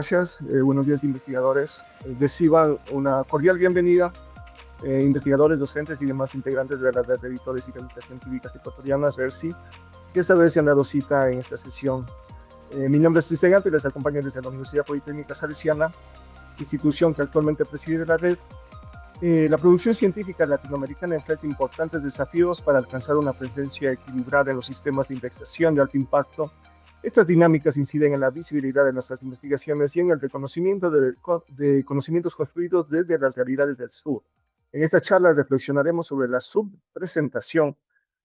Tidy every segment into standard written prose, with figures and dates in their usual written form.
gracias. Buenos días, investigadores. Reciban una cordial bienvenida, investigadores, docentes y demás integrantes de la red de editores y revistas científicas ecuatorianas, RERSI, que esta vez se han dado cita en esta sesión. Mi nombre es Cristian Gante y les acompaño desde la Universidad Politécnica Salesiana, institución que actualmente preside la red. La producción científica latinoamericana enfrenta importantes desafíos para alcanzar una presencia equilibrada en los sistemas de investigación de alto impacto. Estas dinámicas inciden en la visibilidad de nuestras investigaciones y en el reconocimiento de conocimientos construidos desde las realidades del sur. En esta charla reflexionaremos sobre la subpresentación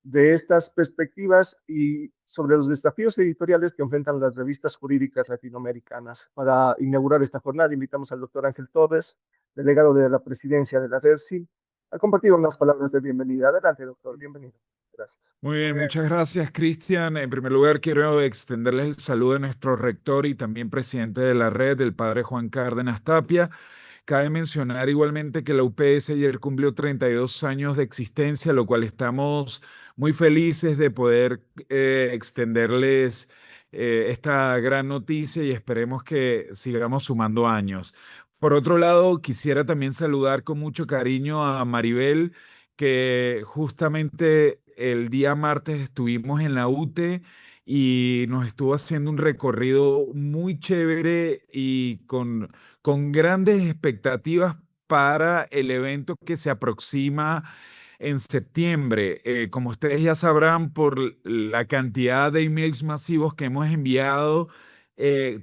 de estas perspectivas y sobre los desafíos editoriales que enfrentan las revistas jurídicas latinoamericanas. Para inaugurar esta jornada, invitamos al doctor Ángel Torres, delegado de la presidencia de la RERSI, a compartir unas palabras de bienvenida. Adelante, doctor, bienvenido. Gracias. Muy bien, muchas gracias, Cristian. En primer lugar, quiero extenderles el saludo de nuestro rector y también presidente de la red, el padre Juan Cárdenas Tapia. Cabe mencionar igualmente que la UPS ayer cumplió 32 años de existencia, lo cual estamos muy felices de poder extenderles esta gran noticia y esperemos que sigamos sumando años. Por otro lado, quisiera también saludar con mucho cariño a Maribel, que justamente el día martes estuvimos en la UTE y nos estuvo haciendo un recorrido muy chévere y con grandes expectativas para el evento que se aproxima en septiembre. Como ustedes ya sabrán, por la cantidad de emails masivos que hemos enviado,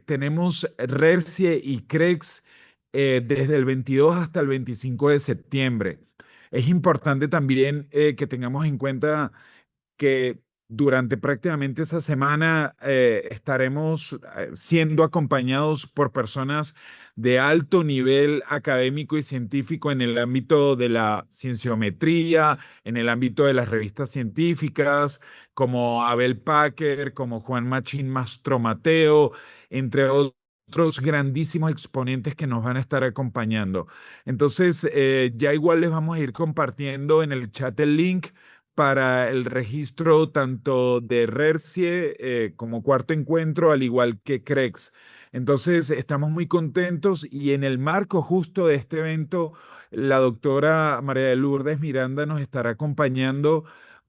tenemos RERSIE y CREX desde el 22 hasta el 25 de septiembre. Es importante también que tengamos en cuenta que durante prácticamente esa semana estaremos siendo acompañados por personas de alto nivel académico y científico en el ámbito de la cienciometría, en el ámbito de las revistas científicas, como Abel Packer, como Juan Machín Mastromateo, entre otros grandísimos exponentes que nos van a estar acompañando. Entonces, ya igual les vamos a ir compartiendo en el chat el link para el registro tanto de RERSIE como Cuarto Encuentro, al igual que CREX. Entonces, estamos muy contentos y en el marco justo de este evento, la doctora María de Lourdes Miranda nos estará acompañando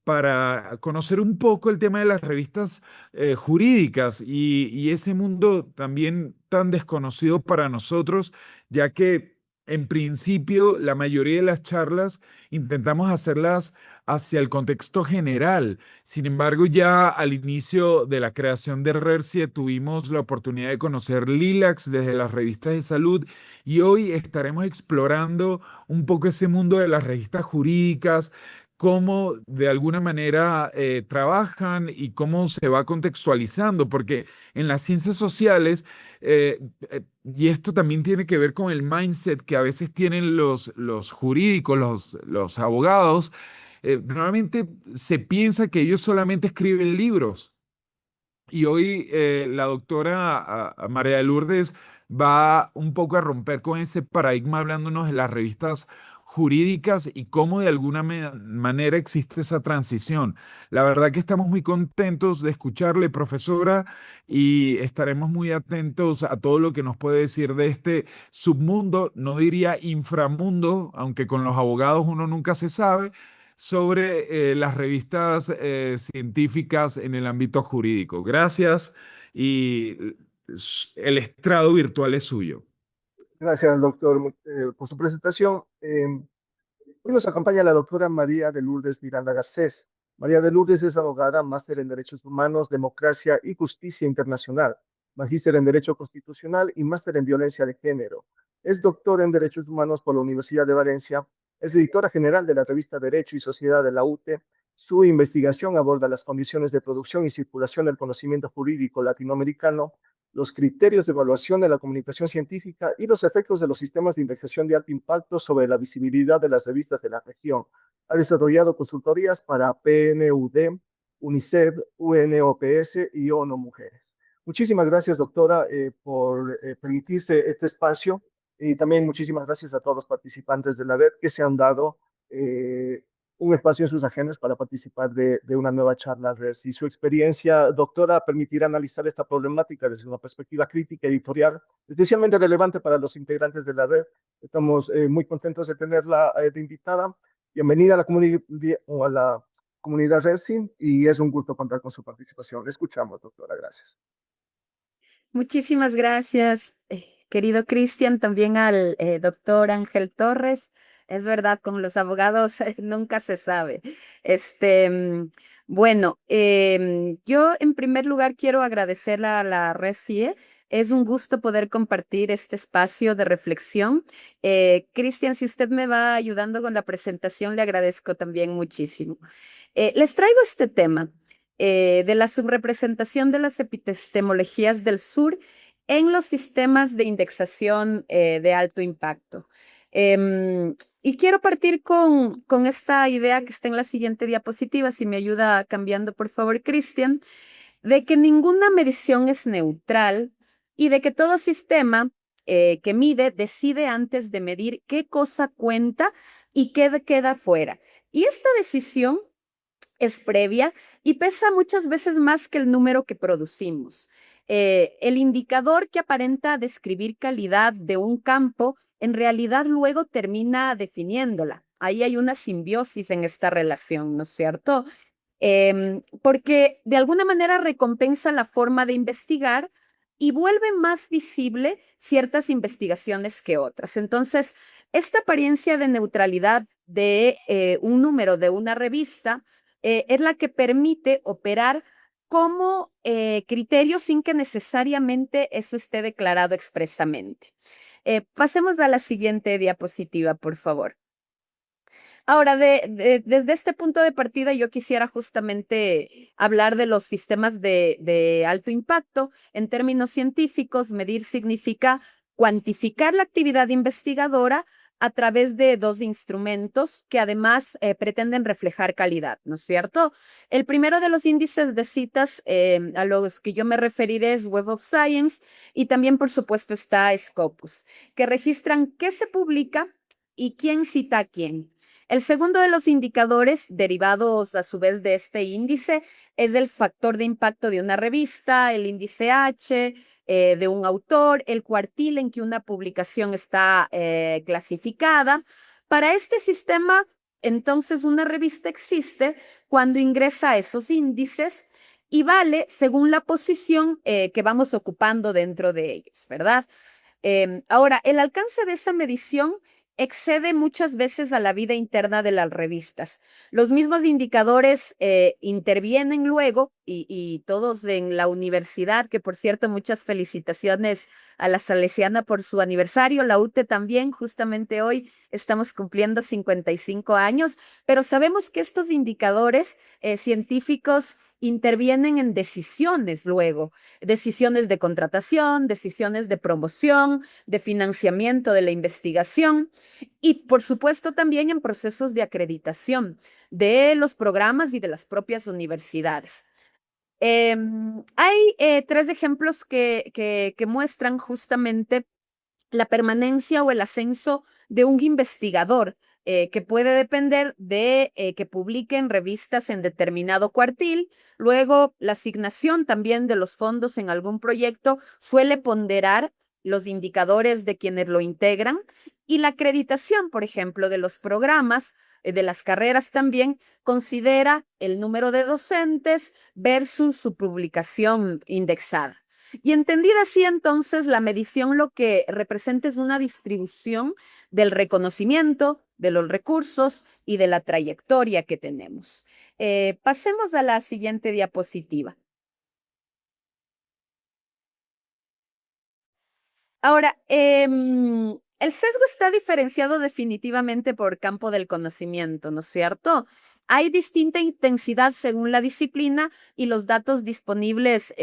para conocer un poco el tema de las revistas jurídicas y ese mundo también tan desconocido para nosotros, ya que en principio la mayoría de las charlas intentamos hacerlas hacia el contexto general. Sin embargo, ya al inicio de la creación de RERSIE tuvimos la oportunidad de conocer LILACS desde las revistas de salud y hoy estaremos explorando un poco ese mundo de las revistas jurídicas, cómo de alguna manera trabajan y cómo se va contextualizando, porque en las ciencias sociales, y esto también tiene que ver con el mindset que a veces tienen los jurídicos, los abogados, normalmente se piensa que ellos solamente escriben libros. Y hoy la doctora María de Lourdes va un poco a romper con ese paradigma hablándonos de las revistas jurídicas y cómo de alguna manera existe esa transición. La verdad que estamos muy contentos de escucharle, profesora, y estaremos muy atentos a todo lo que nos puede decir de este submundo, no diría inframundo, aunque con los abogados uno nunca se sabe, sobre las revistas científicas en el ámbito jurídico. Gracias y el estrado virtual es suyo. Gracias, doctor, por su presentación. Hoy nos acompaña la doctora María de Lourdes Miranda Garcés. María de Lourdes es abogada, máster en Derechos Humanos, Democracia y Justicia Internacional, magíster en Derecho Constitucional y máster en Violencia de Género. Es doctora en Derechos Humanos por la Universidad de Valencia. Es editora general de la revista Derecho y Sociedad de la UTE. Su investigación aborda las condiciones de producción y circulación del conocimiento jurídico latinoamericano, los criterios de evaluación de la comunicación científica y los efectos de los sistemas de investigación de alto impacto sobre la visibilidad de las revistas de la región. Ha desarrollado consultorías para PNUD, UNICEF, UNOPS y ONU Mujeres. Muchísimas gracias, doctora, por permitirse este espacio y también muchísimas gracias a todos los participantes de la red que se han dado un espacio en sus agendas para participar de una nueva charla a ver si su experiencia, doctora, permitirá analizar esta problemática desde una perspectiva crítica y editorial, especialmente relevante para los integrantes de la red. Estamos muy contentos de tenerla de invitada. Bienvenida a la comunidad Resi y es un gusto contar con su participación. Le escuchamos, doctora. Gracias. Muchísimas gracias, querido Cristian, también al doctor Ángel Torres. Es verdad, con los abogados nunca se sabe. Bueno, yo en primer lugar quiero agradecer a la RECIE. Es un gusto poder compartir este espacio de reflexión. Cristian, si usted me va ayudando con la presentación, le agradezco también muchísimo. Les traigo este tema de la subrepresentación de las epistemologías del sur en los sistemas de indexación de alto impacto. Y quiero partir con esta idea que está en la siguiente diapositiva, si me ayuda cambiando, por favor, Cristian, de que ninguna medición es neutral y de que todo sistema que mide decide antes de medir qué cosa cuenta y qué queda fuera. Y esta decisión es previa y pesa muchas veces más que el número que producimos. El indicador que aparenta describir calidad de un campo, en realidad luego termina definiéndola. Ahí hay una simbiosis en esta relación, ¿no es cierto? Porque de alguna manera recompensa la forma de investigar y vuelve más visible ciertas investigaciones que otras. Entonces, esta apariencia de neutralidad de un número de una revista es la que permite operar como criterio sin que necesariamente eso esté declarado expresamente. Pasemos a la siguiente diapositiva, por favor. Ahora, desde este punto de partida, yo quisiera justamente hablar de los sistemas de alto impacto. En términos científicos, medir significa cuantificar la actividad investigadora a través de dos instrumentos que además pretenden reflejar calidad, ¿no es cierto? El primero de los índices de citas a los que yo me referiré es Web of Science y también, por supuesto, está Scopus, que registran qué se publica y quién cita a quién. El segundo de los indicadores, derivados a su vez de este índice, es el factor de impacto de una revista, el índice H, de un autor, el cuartil en que una publicación está clasificada. Para este sistema, entonces, una revista existe cuando ingresa a esos índices y vale según la posición que vamos ocupando dentro de ellos, ¿verdad? Ahora, el alcance de esa medición excede muchas veces a la vida interna de las revistas. Los mismos indicadores intervienen luego y todos en la universidad, que por cierto, muchas felicitaciones a la Salesiana por su aniversario, la UTE también, justamente hoy estamos cumpliendo 55 años, pero sabemos que estos indicadores científicos intervienen en decisiones luego, decisiones de contratación, decisiones de promoción, de financiamiento de la investigación y, por supuesto, también en procesos de acreditación de los programas y de las propias universidades. Hay tres ejemplos que muestran justamente la permanencia o el ascenso de un investigador que puede depender de que publique en revistas en determinado cuartil. Luego, la asignación también de los fondos en algún proyecto suele ponderar los indicadores de quienes lo integran y la acreditación, por ejemplo, de los programas, de las carreras también, considera el número de docentes versus su publicación indexada. Y entendida así, entonces, la medición lo que representa es una distribución del reconocimiento, de los recursos y de la trayectoria que tenemos. Pasemos a la siguiente diapositiva. Ahora, el sesgo está diferenciado definitivamente por campo del conocimiento, ¿no es cierto? Hay distinta intensidad según la disciplina y los datos disponibles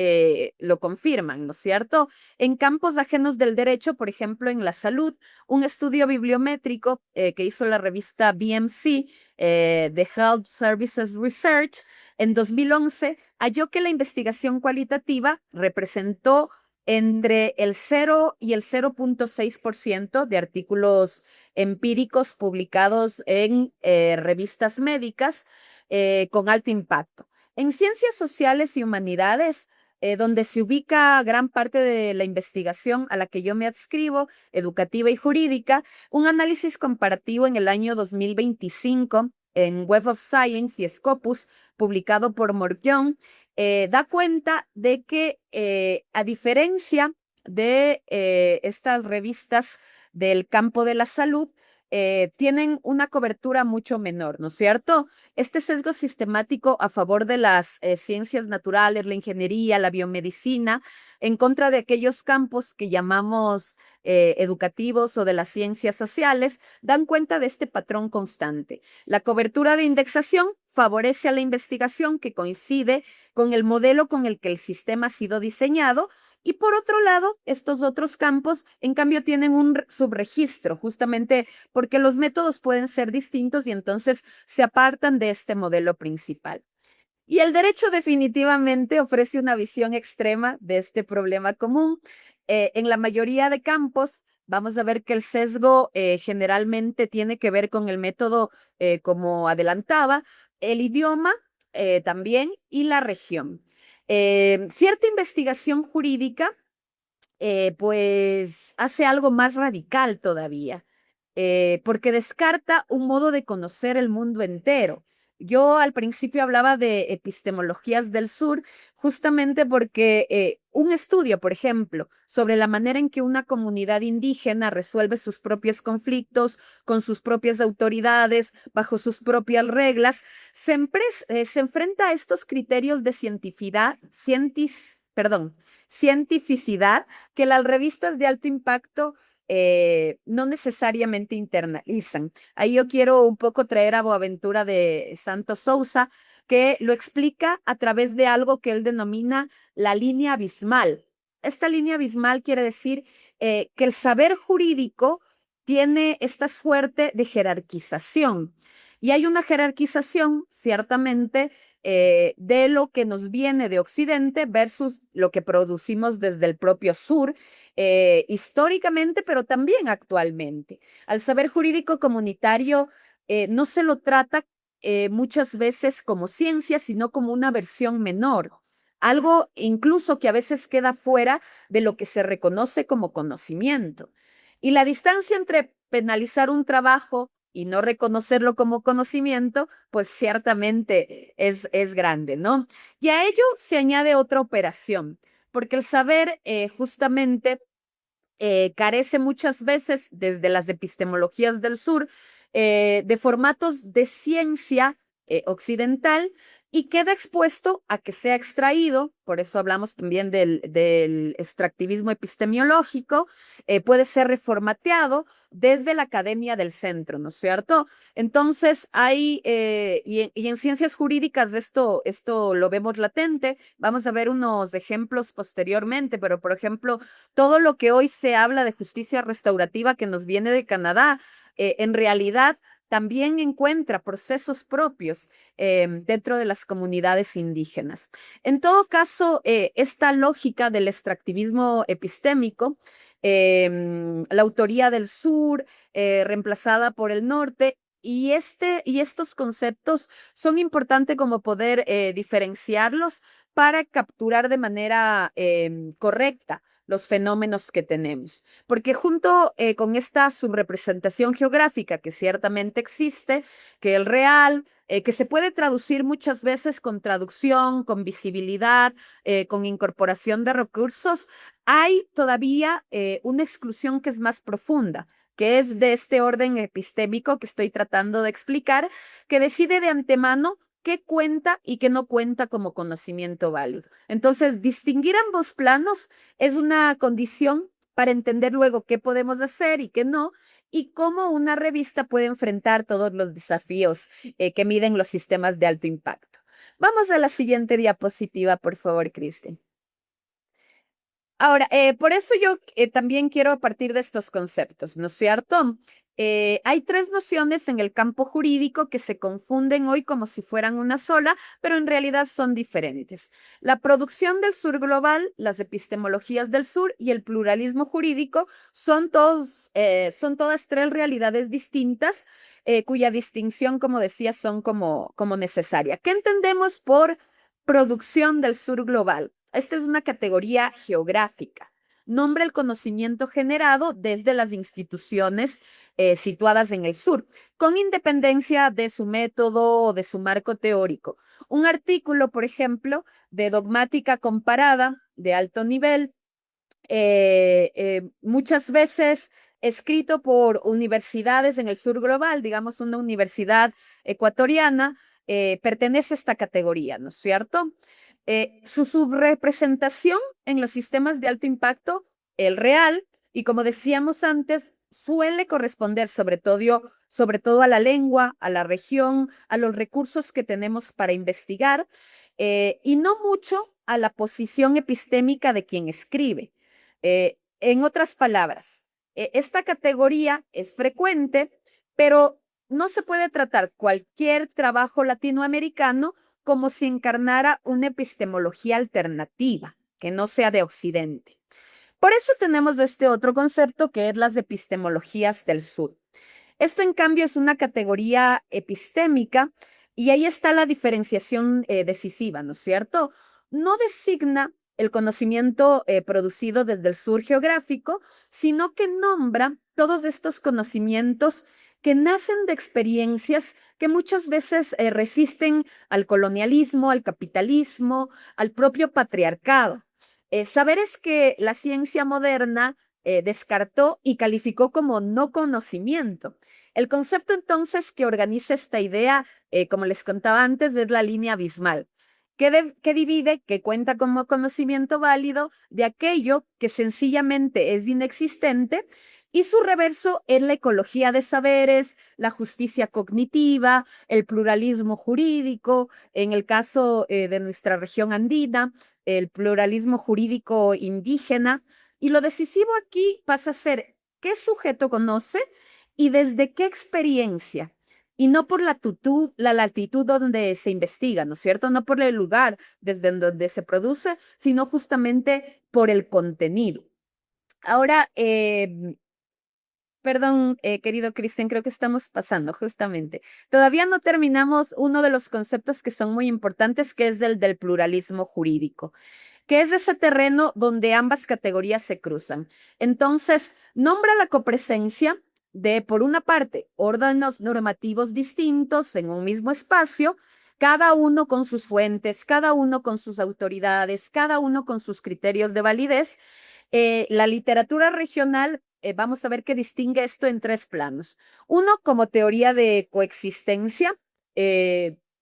lo confirman, ¿no es cierto? En campos ajenos del derecho, por ejemplo, en la salud, un estudio bibliométrico que hizo la revista BMC, The Health Services Research, en 2011, halló que la investigación cualitativa representó entre el 0 y el 0,6% de artículos empíricos publicados en revistas médicas con alto impacto. En ciencias sociales y humanidades, donde se ubica gran parte de la investigación a la que yo me adscribo, educativa y jurídica, un análisis comparativo en el año 2025 en Web of Science y Scopus, publicado por Morguion, da cuenta de que a diferencia de estas revistas del campo de la salud, tienen una cobertura mucho menor, ¿no es cierto? Este sesgo sistemático a favor de las ciencias naturales, la ingeniería, la biomedicina, en contra de aquellos campos que llamamos educativos o de las ciencias sociales, dan cuenta de este patrón constante. La cobertura de indexación favorece a la investigación que coincide con el modelo con el que el sistema ha sido diseñado, y por otro lado, estos otros campos, en cambio, tienen un subregistro, justamente porque los métodos pueden ser distintos y entonces se apartan de este modelo principal. Y el derecho definitivamente ofrece una visión extrema de este problema común. En la mayoría de campos, vamos a ver que el sesgo generalmente tiene que ver con el método, como adelantaba, el idioma también y la región. Cierta investigación jurídica pues hace algo más radical todavía, porque descarta un modo de conocer el mundo entero. Yo al principio hablaba de epistemologías del sur, justamente porque un estudio, por ejemplo, sobre la manera en que una comunidad indígena resuelve sus propios conflictos con sus propias autoridades, bajo sus propias reglas, se enfrenta a estos criterios de cientificidad que las revistas de alto impacto no necesariamente internalizan. Ahí yo quiero un poco traer a Boaventura de Santos Sousa, que lo explica a través de algo que él denomina la línea abismal. Esta línea abismal quiere decir que el saber jurídico tiene esta suerte de jerarquización. Y hay una jerarquización, ciertamente, de lo que nos viene de Occidente versus lo que producimos desde el propio sur, históricamente, pero también actualmente. Al saber jurídico comunitario no se lo trata muchas veces como ciencia, sino como una versión menor, algo incluso que a veces queda fuera de lo que se reconoce como conocimiento. Y la distancia entre penalizar un trabajo y no reconocerlo como conocimiento, pues ciertamente es grande, ¿no? Y a ello se añade otra operación, porque el saber justamente carece muchas veces desde las epistemologías del sur de formatos de ciencia occidental y queda expuesto a que sea extraído, por eso hablamos también del extractivismo epistemológico, puede ser reformateado desde la academia del centro, ¿no es cierto? Entonces, hay, y en ciencias jurídicas de esto lo vemos latente, vamos a ver unos ejemplos posteriormente, pero por ejemplo, todo lo que hoy se habla de justicia restaurativa que nos viene de Canadá, en realidad también encuentra procesos propios dentro de las comunidades indígenas. En todo caso, esta lógica del extractivismo epistémico, la autoría del sur, reemplazada por el norte, y estos conceptos son importantes como poder diferenciarlos para capturar de manera correcta los fenómenos que tenemos. Porque junto con esta subrepresentación geográfica que ciertamente existe, que el real, que se puede traducir muchas veces con traducción, con visibilidad, con incorporación de recursos, hay todavía una exclusión que es más profunda, que es de este orden epistémico que estoy tratando de explicar, que decide de antemano qué cuenta y qué no cuenta como conocimiento válido. Entonces, distinguir ambos planos es una condición para entender luego qué podemos hacer y qué no, y cómo una revista puede enfrentar todos los desafíos que miden los sistemas de alto impacto. Vamos a la siguiente diapositiva, por favor, Kristen. Ahora, por eso yo también quiero partir de estos conceptos, ¿no es cierto? Hay tres nociones en el campo jurídico que se confunden hoy como si fueran una sola, pero en realidad son diferentes. La producción del sur global, las epistemologías del sur y el pluralismo jurídico son todas tres realidades distintas, cuya distinción, como decía, son como necesaria. ¿Qué entendemos por producción del sur global? Esta es una categoría geográfica. Nombra el conocimiento generado desde las instituciones situadas en el sur, con independencia de su método o de su marco teórico. Un artículo, por ejemplo, de dogmática comparada de alto nivel, muchas veces escrito por universidades en el sur global, digamos una universidad ecuatoriana, pertenece a esta categoría, ¿no es cierto? Su subrepresentación en los sistemas de alto impacto, el real, y como decíamos antes, suele corresponder sobre todo a la lengua, a la región, a los recursos que tenemos para investigar, y no mucho a la posición epistémica de quien escribe. En otras palabras, esta categoría es frecuente, pero no se puede tratar cualquier trabajo latinoamericano como si encarnara una epistemología alternativa, que no sea de Occidente. Por eso tenemos este otro concepto que es las epistemologías del sur. Esto, en cambio, es una categoría epistémica y ahí está la diferenciación decisiva, ¿no es cierto? No designa el conocimiento producido desde el sur geográfico, sino que nombra todos estos conocimientos que nacen de experiencias que muchas veces resisten al colonialismo, al capitalismo, al propio patriarcado. Saberes que la ciencia moderna descartó y calificó como no conocimiento. El concepto entonces que organiza esta idea, como les contaba antes, es la línea abismal, que divide, que cuenta como conocimiento válido de aquello que sencillamente es inexistente, y su reverso es la ecología de saberes, la justicia cognitiva, el pluralismo jurídico, en el caso de nuestra región andina, el pluralismo jurídico indígena. Y lo decisivo aquí pasa a ser qué sujeto conoce y desde qué experiencia, y no por la latitud donde se investiga, ¿no es cierto? No por el lugar desde donde se produce, sino justamente por el contenido. Ahora, perdón, querido Cristian, creo que estamos pasando justamente. Todavía no terminamos uno de los conceptos que son muy importantes, que es el del pluralismo jurídico, que es ese terreno donde ambas categorías se cruzan. Entonces, nombra la copresencia de, por una parte, órganos normativos distintos en un mismo espacio, cada uno con sus fuentes, cada uno con sus autoridades, cada uno con sus criterios de validez. La literatura regional, vamos a ver que distingue esto en tres planos. Uno, como teoría de coexistencia,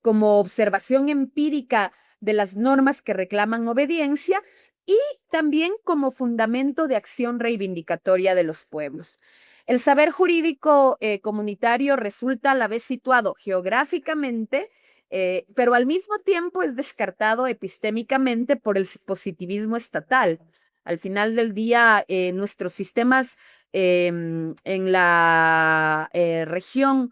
como observación empírica de las normas que reclaman obediencia, y también como fundamento de acción reivindicatoria de los pueblos. El saber jurídico comunitario resulta a la vez situado geográficamente, pero al mismo tiempo es descartado epistémicamente por el positivismo estatal. Al final del día, nuestros sistemas en la región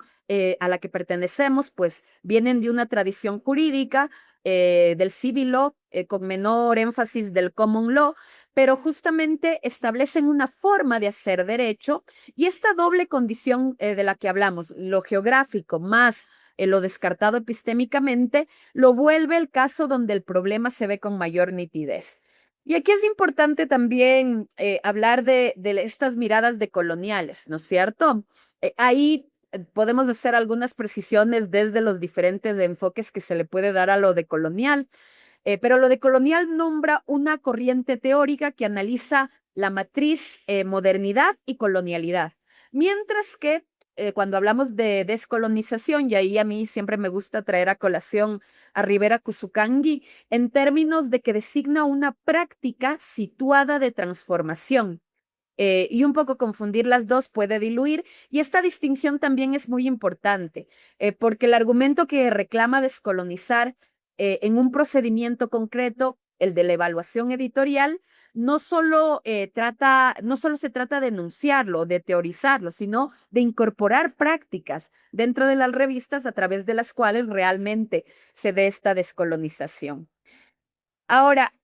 a la que pertenecemos, pues vienen de una tradición jurídica del civil law, con menor énfasis del common law, pero justamente establecen una forma de hacer derecho, y esta doble condición de la que hablamos, lo geográfico más lo descartado epistémicamente, lo vuelve el caso donde el problema se ve con mayor nitidez. Y aquí es importante también hablar de estas miradas decoloniales, ¿no es cierto? Ahí podemos hacer algunas precisiones desde los diferentes enfoques que se le puede dar a lo decolonial, pero lo decolonial nombra una corriente teórica que analiza la matriz modernidad y colonialidad, mientras que cuando hablamos de descolonización, y ahí a mí siempre me gusta traer a colación a Rivera Kuzukangi, en términos de que designa una práctica situada de transformación. Y un poco confundir las dos puede diluir, y esta distinción también es muy importante, porque el argumento que reclama descolonizar en un procedimiento concreto el de la evaluación editorial, no solo se trata de enunciarlo, de teorizarlo, sino de incorporar prácticas dentro de las revistas a través de las cuales realmente se dé esta descolonización. Ahora,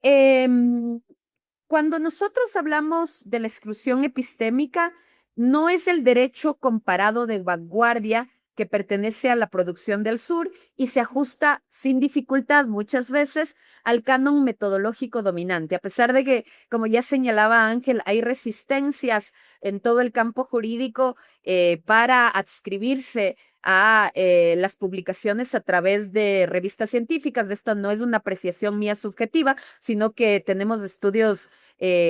cuando nosotros hablamos de la exclusión epistémica, no es el derecho comparado de vanguardia que pertenece a la producción del sur y se ajusta sin dificultad muchas veces al canon metodológico dominante, a pesar de que, como ya señalaba Ángel, hay resistencias en todo el campo jurídico para adscribirse a las publicaciones a través de revistas científicas. Esto no es una apreciación mía subjetiva, sino que tenemos estudios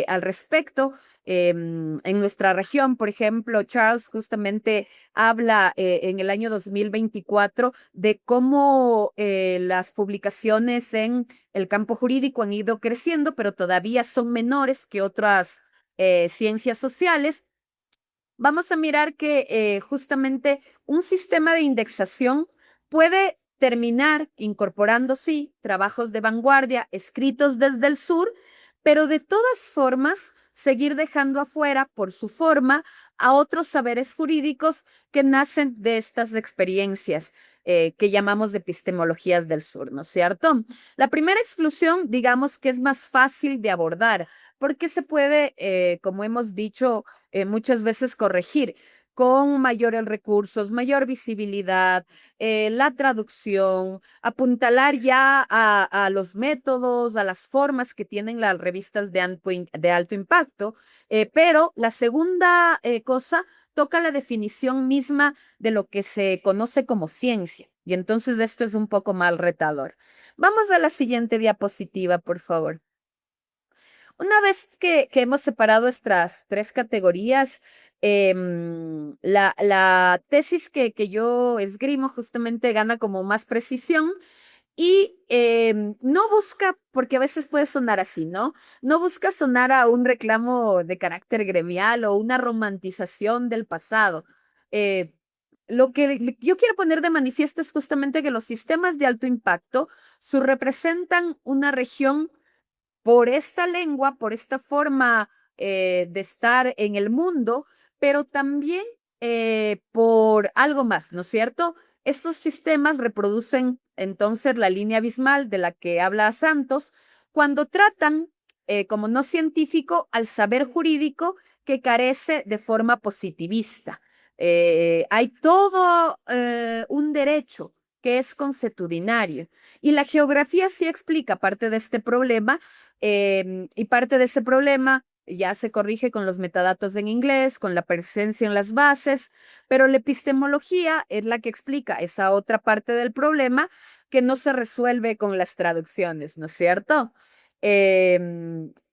al respecto. En nuestra región, por ejemplo, Charles justamente habla en el año 2024 de cómo las publicaciones en el campo jurídico han ido creciendo, pero todavía son menores que otras ciencias sociales. Vamos a mirar que justamente un sistema de indexación puede terminar incorporando, sí, trabajos de vanguardia escritos desde el sur, pero de todas formas seguir dejando afuera por su forma a otros saberes jurídicos que nacen de estas experiencias que llamamos de epistemologías del sur, ¿no es cierto? La primera exclusión, digamos que es más fácil de abordar, porque se puede, como hemos dicho, muchas veces corregir con mayores recursos, mayor visibilidad, la traducción, apuntalar ya a los métodos, a las formas que tienen las revistas de alto impacto, pero la segunda cosa toca la definición misma de lo que se conoce como ciencia, y entonces esto es un poco más retador. Vamos a la siguiente diapositiva, por favor. Una vez que hemos separado estas tres categorías, la tesis que yo esgrimo justamente gana como más precisión y no busca, porque a veces puede sonar así, ¿no? No busca sonar a un reclamo de carácter gremial o una romantización del pasado. Eh, lo que yo quiero poner de manifiesto es justamente que los sistemas de alto impacto representan una región por esta lengua, por esta forma de estar en el mundo, pero también por algo más, ¿no es cierto? Estos sistemas reproducen entonces la línea abismal de la que habla Santos cuando tratan como no científico al saber jurídico que carece de forma positivista. Hay todo un derecho que es consuetudinario. Y la geografía sí explica parte de este problema y parte de ese problema ya se corrige con los metadatos en inglés, con la presencia en las bases, pero la epistemología es la que explica esa otra parte del problema que no se resuelve con las traducciones, ¿no es cierto?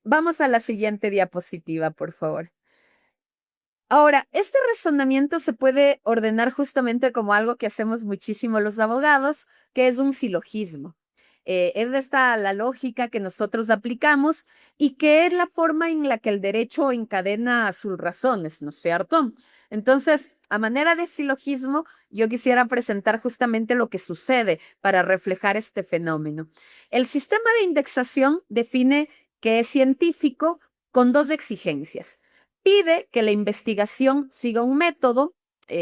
Vamos a la siguiente diapositiva, por favor. Ahora, este razonamiento se puede ordenar justamente como algo que hacemos muchísimo los abogados, que es un silogismo. Es esta la lógica que nosotros aplicamos y que es la forma en la que el derecho encadena sus razones, ¿no es cierto? Entonces, a manera de silogismo, yo quisiera presentar justamente lo que sucede para reflejar este fenómeno. El sistema de indexación define que es científico con dos exigencias. Pide que la investigación siga un método,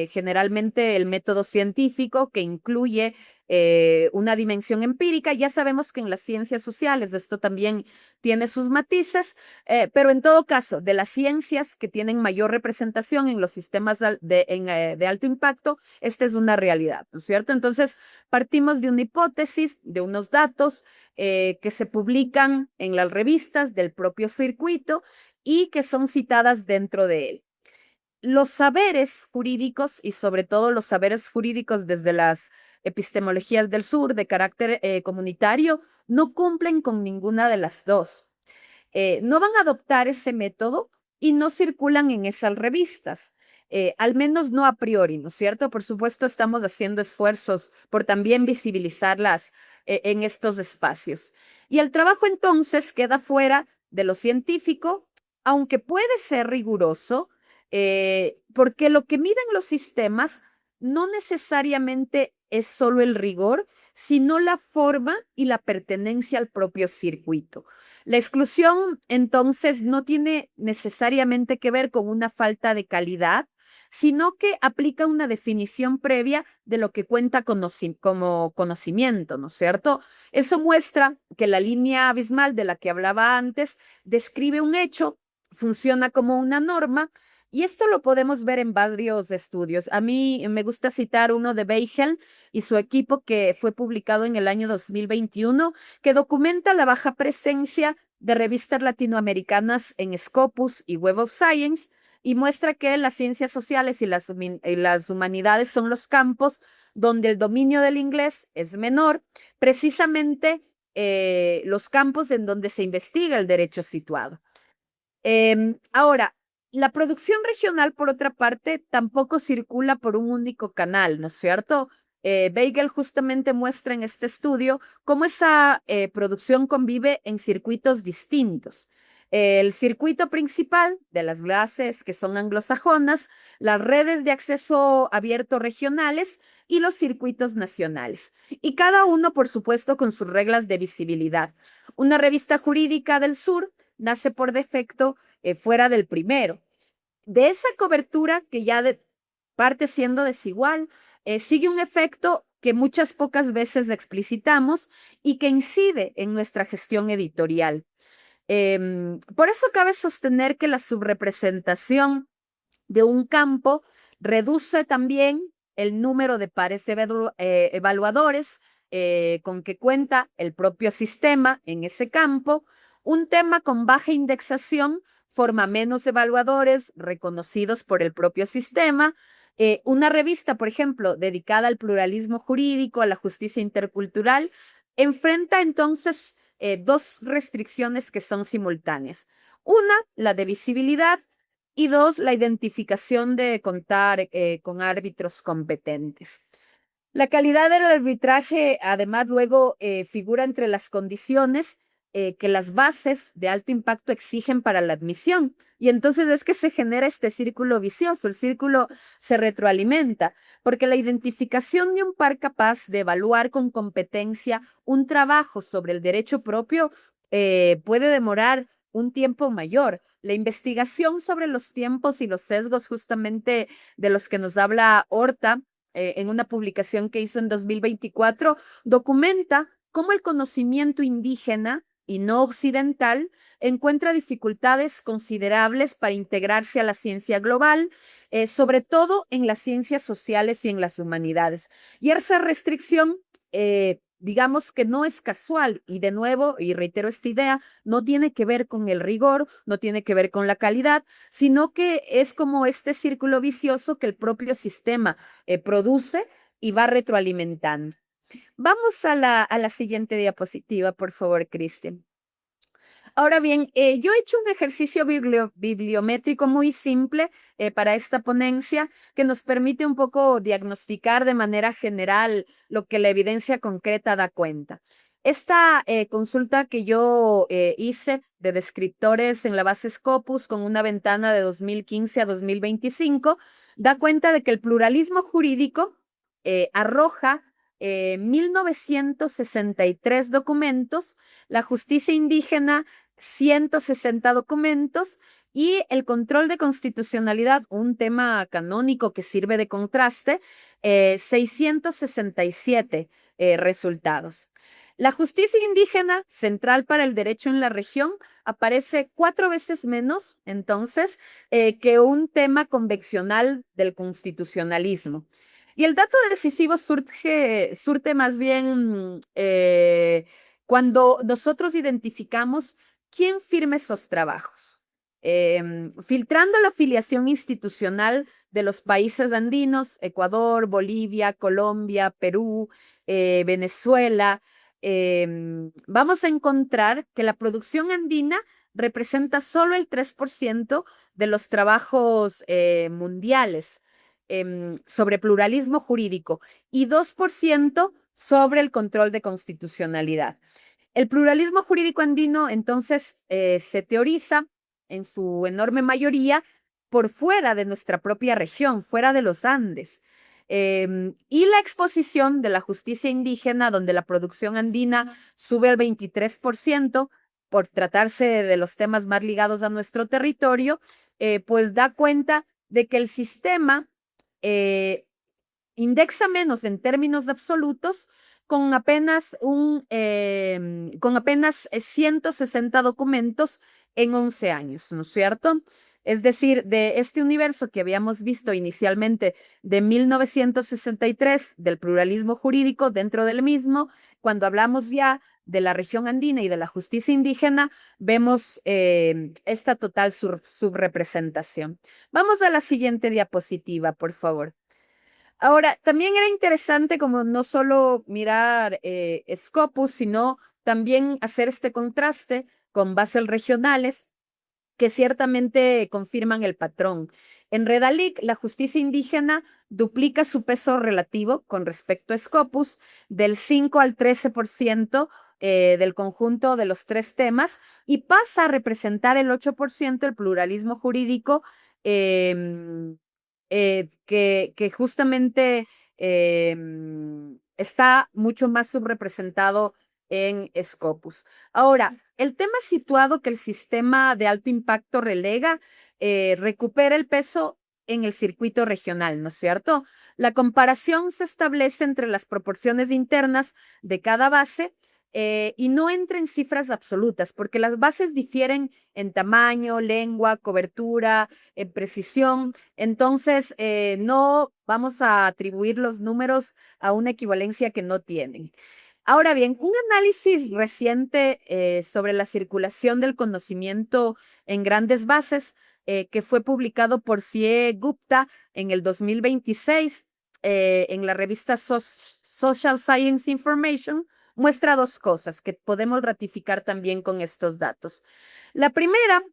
generalmente el método científico, que incluye una dimensión empírica. Ya sabemos que en las ciencias sociales esto también tiene sus matices, pero en todo caso, de las ciencias que tienen mayor representación en los sistemas de alto impacto, esta es una realidad, ¿no es cierto? Entonces, partimos de una hipótesis, de unos datos que se publican en las revistas del propio circuito y que son citadas dentro de él. Los saberes jurídicos y sobre todo los saberes jurídicos desde las epistemologías del sur de carácter comunitario no cumplen con ninguna de las dos. No van a adoptar ese método y no circulan en esas revistas. Al menos no a priori, ¿no es cierto? Por supuesto, estamos haciendo esfuerzos por también visibilizarlas en estos espacios. Y el trabajo entonces queda fuera de lo científico, aunque puede ser riguroso, porque lo que miden los sistemas no necesariamente es solo el rigor, sino la forma y la pertenencia al propio circuito. La exclusión, entonces, no tiene necesariamente que ver con una falta de calidad, sino que aplica una definición previa de lo que cuenta como conocimiento, ¿no es cierto? Eso muestra que la línea abismal de la que hablaba antes describe un hecho, funciona como una norma, y esto lo podemos ver en varios estudios. A mí me gusta citar uno de Beigel y su equipo que fue publicado en el año 2021, que documenta la baja presencia de revistas latinoamericanas en Scopus y Web of Science, y muestra que las ciencias sociales y las humanidades son los campos donde el dominio del inglés es menor, precisamente los campos en donde se investiga el derecho situado. Ahora, la producción regional, por otra parte, tampoco circula por un único canal, ¿no es cierto? Beigel justamente muestra en este estudio cómo esa producción convive en circuitos distintos. El circuito principal de las clases que son anglosajonas, las redes de acceso abierto regionales y los circuitos nacionales. Y cada uno, por supuesto, con sus reglas de visibilidad. Una revista jurídica del sur nace por defecto fuera del primero. De esa cobertura que parte siendo desigual, sigue un efecto que muchas pocas veces explicitamos y que incide en nuestra gestión editorial. Por eso cabe sostener que la subrepresentación de un campo reduce también el número de pares evaluadores con que cuenta el propio sistema en ese campo. Un tema con baja indexación forma menos evaluadores reconocidos por el propio sistema. Una revista, por ejemplo, dedicada al pluralismo jurídico, a la justicia intercultural, enfrenta entonces dos restricciones que son simultáneas. Una, la de visibilidad, y dos, la identificación de contar con árbitros competentes. La calidad del arbitraje, además, luego figura entre las condiciones que las bases de alto impacto exigen para la admisión. Y entonces es que se genera este círculo vicioso, el círculo se retroalimenta, porque la identificación de un par capaz de evaluar con competencia un trabajo sobre el derecho propio puede demorar un tiempo mayor. La investigación sobre los tiempos y los sesgos justamente de los que nos habla Horta en una publicación que hizo en 2024, documenta cómo el conocimiento indígena y no occidental encuentra dificultades considerables para integrarse a la ciencia global, sobre todo en las ciencias sociales y en las humanidades. Y esa restricción digamos que no es casual y de nuevo, y reitero esta idea, no tiene que ver con el rigor, no tiene que ver con la calidad, sino que es como este círculo vicioso que el propio sistema produce y va retroalimentando. Vamos a la siguiente diapositiva, por favor, Cristian. Ahora bien, yo he hecho un ejercicio bibliométrico muy simple para esta ponencia que nos permite un poco diagnosticar de manera general lo que la evidencia concreta da cuenta. Esta consulta que yo hice de descriptores en la base Scopus con una ventana de 2015 a 2025 da cuenta de que el pluralismo jurídico arroja 1963 documentos, la justicia indígena 160 documentos y el control de constitucionalidad, un tema canónico que sirve de contraste, 667 resultados. La justicia indígena, central para el derecho en la región, aparece 4 veces menos, entonces, que un tema convencional del constitucionalismo. Y el dato decisivo surte más bien cuando nosotros identificamos quién firma esos trabajos. Filtrando la afiliación institucional de los países andinos, Ecuador, Bolivia, Colombia, Perú, Venezuela, vamos a encontrar que la producción andina representa solo el 3% de los trabajos mundiales sobre pluralismo jurídico y 2% sobre el control de constitucionalidad. El pluralismo jurídico andino, entonces, se teoriza en su enorme mayoría por fuera de nuestra propia región, fuera de los Andes. Y la exposición de la justicia indígena, donde la producción andina sube al 23%, por tratarse de los temas más ligados a nuestro territorio, pues da cuenta de que el sistema indexa menos en términos absolutos con apenas 160 documentos en 11 años, ¿no es cierto? Es decir, de este universo que habíamos visto inicialmente de 1963, del pluralismo jurídico dentro del mismo, cuando hablamos ya de la región andina y de la justicia indígena, vemos esta total subrepresentación. Vamos a la siguiente diapositiva, por favor. Ahora, también era interesante como no solo mirar Scopus, sino también hacer este contraste con bases regionales que ciertamente confirman el patrón. En Redalic, la justicia indígena duplica su peso relativo con respecto a Scopus del 5 al 13% del conjunto de los tres temas y pasa a representar el 8% el pluralismo jurídico que justamente está mucho más subrepresentado en Scopus. Ahora, el tema situado que el sistema de alto impacto relega recupera el peso en el circuito regional, ¿no es cierto? La comparación se establece entre las proporciones internas de cada base y no entra en cifras absolutas, porque las bases difieren en tamaño, lengua, cobertura, en precisión. Entonces, no vamos a atribuir los números a una equivalencia que no tienen. Ahora bien, un análisis reciente sobre la circulación del conocimiento en grandes bases que fue publicado por CIE Gupta en el 2026 en la revista Social Science Information muestra dos cosas que podemos ratificar también con estos datos. La primera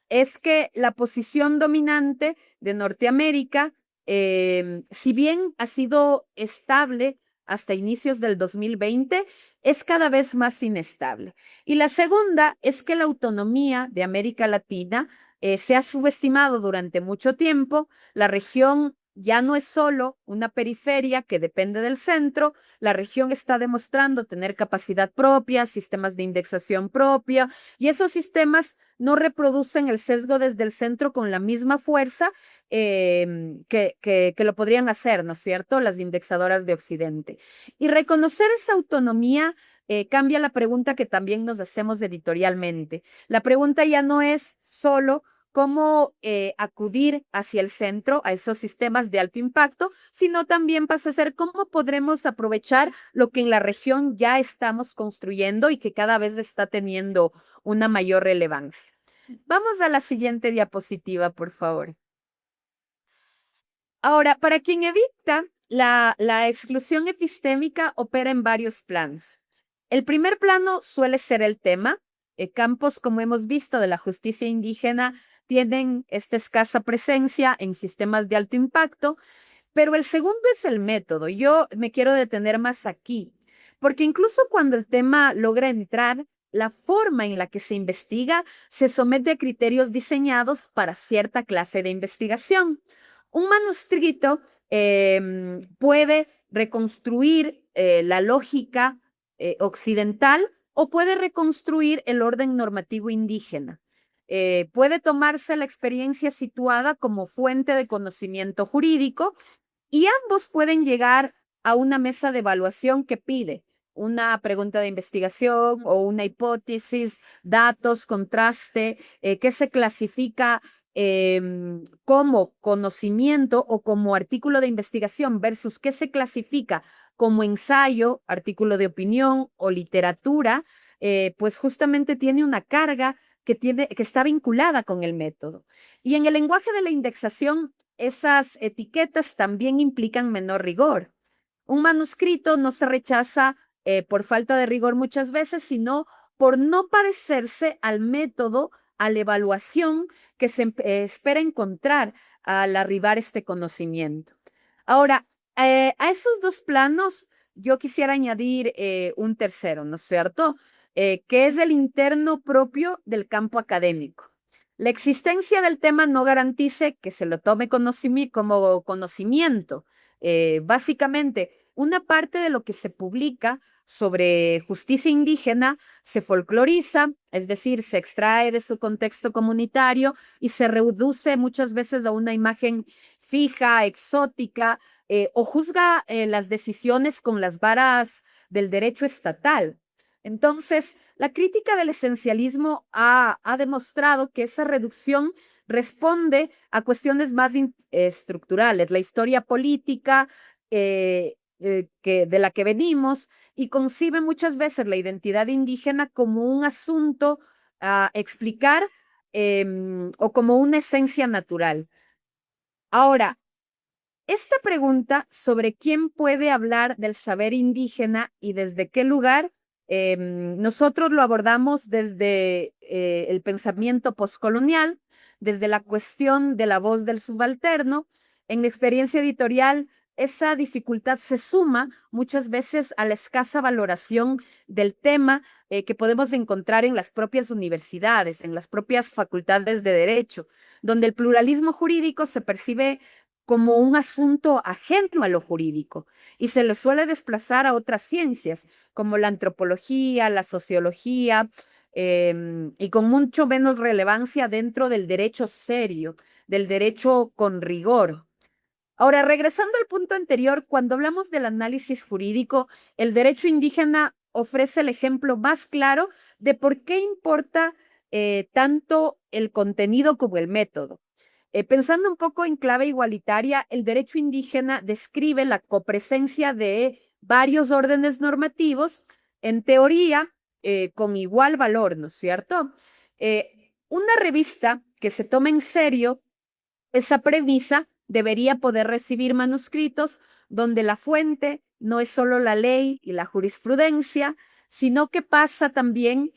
es que la posición dominante de Norteamérica, si bien ha sido estable hasta inicios del 2020, es cada vez más inestable. Y la segunda es que la autonomía de América Latina se ha subestimado durante mucho tiempo. La región ya no es solo una periferia que depende del centro, la región está demostrando tener capacidad propia, sistemas de indexación propia, y esos sistemas no reproducen el sesgo desde el centro con la misma fuerza que lo podrían hacer, ¿no es cierto?, las indexadoras de Occidente. Y reconocer esa autonomía cambia la pregunta que también nos hacemos editorialmente. La pregunta ya no es solo cómo acudir hacia el centro, a esos sistemas de alto impacto, sino también pasa a ser cómo podremos aprovechar lo que en la región ya estamos construyendo y que cada vez está teniendo una mayor relevancia. Vamos a la siguiente diapositiva, por favor. Ahora, para quien edita, la exclusión epistémica opera en varios planos. El primer plano suele ser el tema. Campos, como hemos visto, de la justicia indígena tienen esta escasa presencia en sistemas de alto impacto, pero el segundo es el método. Yo me quiero detener más aquí, porque incluso cuando el tema logra entrar, la forma en la que se investiga se somete a criterios diseñados para cierta clase de investigación. Un manuscrito puede reconstruir la lógica occidental o puede reconstruir el orden normativo indígena. Puede tomarse la experiencia situada como fuente de conocimiento jurídico y ambos pueden llegar a una mesa de evaluación que pide una pregunta de investigación o una hipótesis, datos, contraste, que se clasifica como conocimiento o como artículo de investigación versus qué se clasifica como ensayo, artículo de opinión o literatura, pues justamente tiene una carga que está vinculada con el método. Y en el lenguaje de la indexación, esas etiquetas también implican menor rigor. Un manuscrito no se rechaza por falta de rigor muchas veces, sino por no parecerse al método, a la evaluación que se espera encontrar al arribar este conocimiento. Ahora, a esos dos planos yo quisiera añadir un tercero, ¿no es cierto?, que es el interno propio del campo académico. La existencia del tema no garantice que se lo tome como conocimiento. Básicamente, una parte de lo que se publica sobre justicia indígena se folcloriza, es decir, se extrae de su contexto comunitario y se reduce muchas veces a una imagen fija, exótica, o juzga las decisiones con las varas del derecho estatal. Entonces, la crítica del esencialismo ha demostrado que esa reducción responde a cuestiones más estructurales, la historia política de la que venimos, y concibe muchas veces la identidad indígena como un asunto a explicar o como una esencia natural. Ahora, esta pregunta sobre quién puede hablar del saber indígena y desde qué lugar, nosotros lo abordamos desde el pensamiento postcolonial, desde la cuestión de la voz del subalterno. En la experiencia editorial, esa dificultad se suma muchas veces a la escasa valoración del tema que podemos encontrar en las propias universidades, en las propias facultades de derecho, donde el pluralismo jurídico se percibe como un asunto ajeno a lo jurídico y se lo suele desplazar a otras ciencias como la antropología, la sociología, y con mucho menos relevancia dentro del derecho serio, del derecho con rigor. Ahora, regresando al punto anterior, cuando hablamos del análisis jurídico, el derecho indígena ofrece el ejemplo más claro de por qué importa tanto el contenido como el método. Pensando un poco en clave igualitaria, el derecho indígena describe la copresencia de varios órdenes normativos, en teoría, con igual valor, ¿no es cierto? Una revista que se tome en serio esa premisa debería poder recibir manuscritos donde la fuente no es solo la ley y la jurisprudencia, sino que pasa también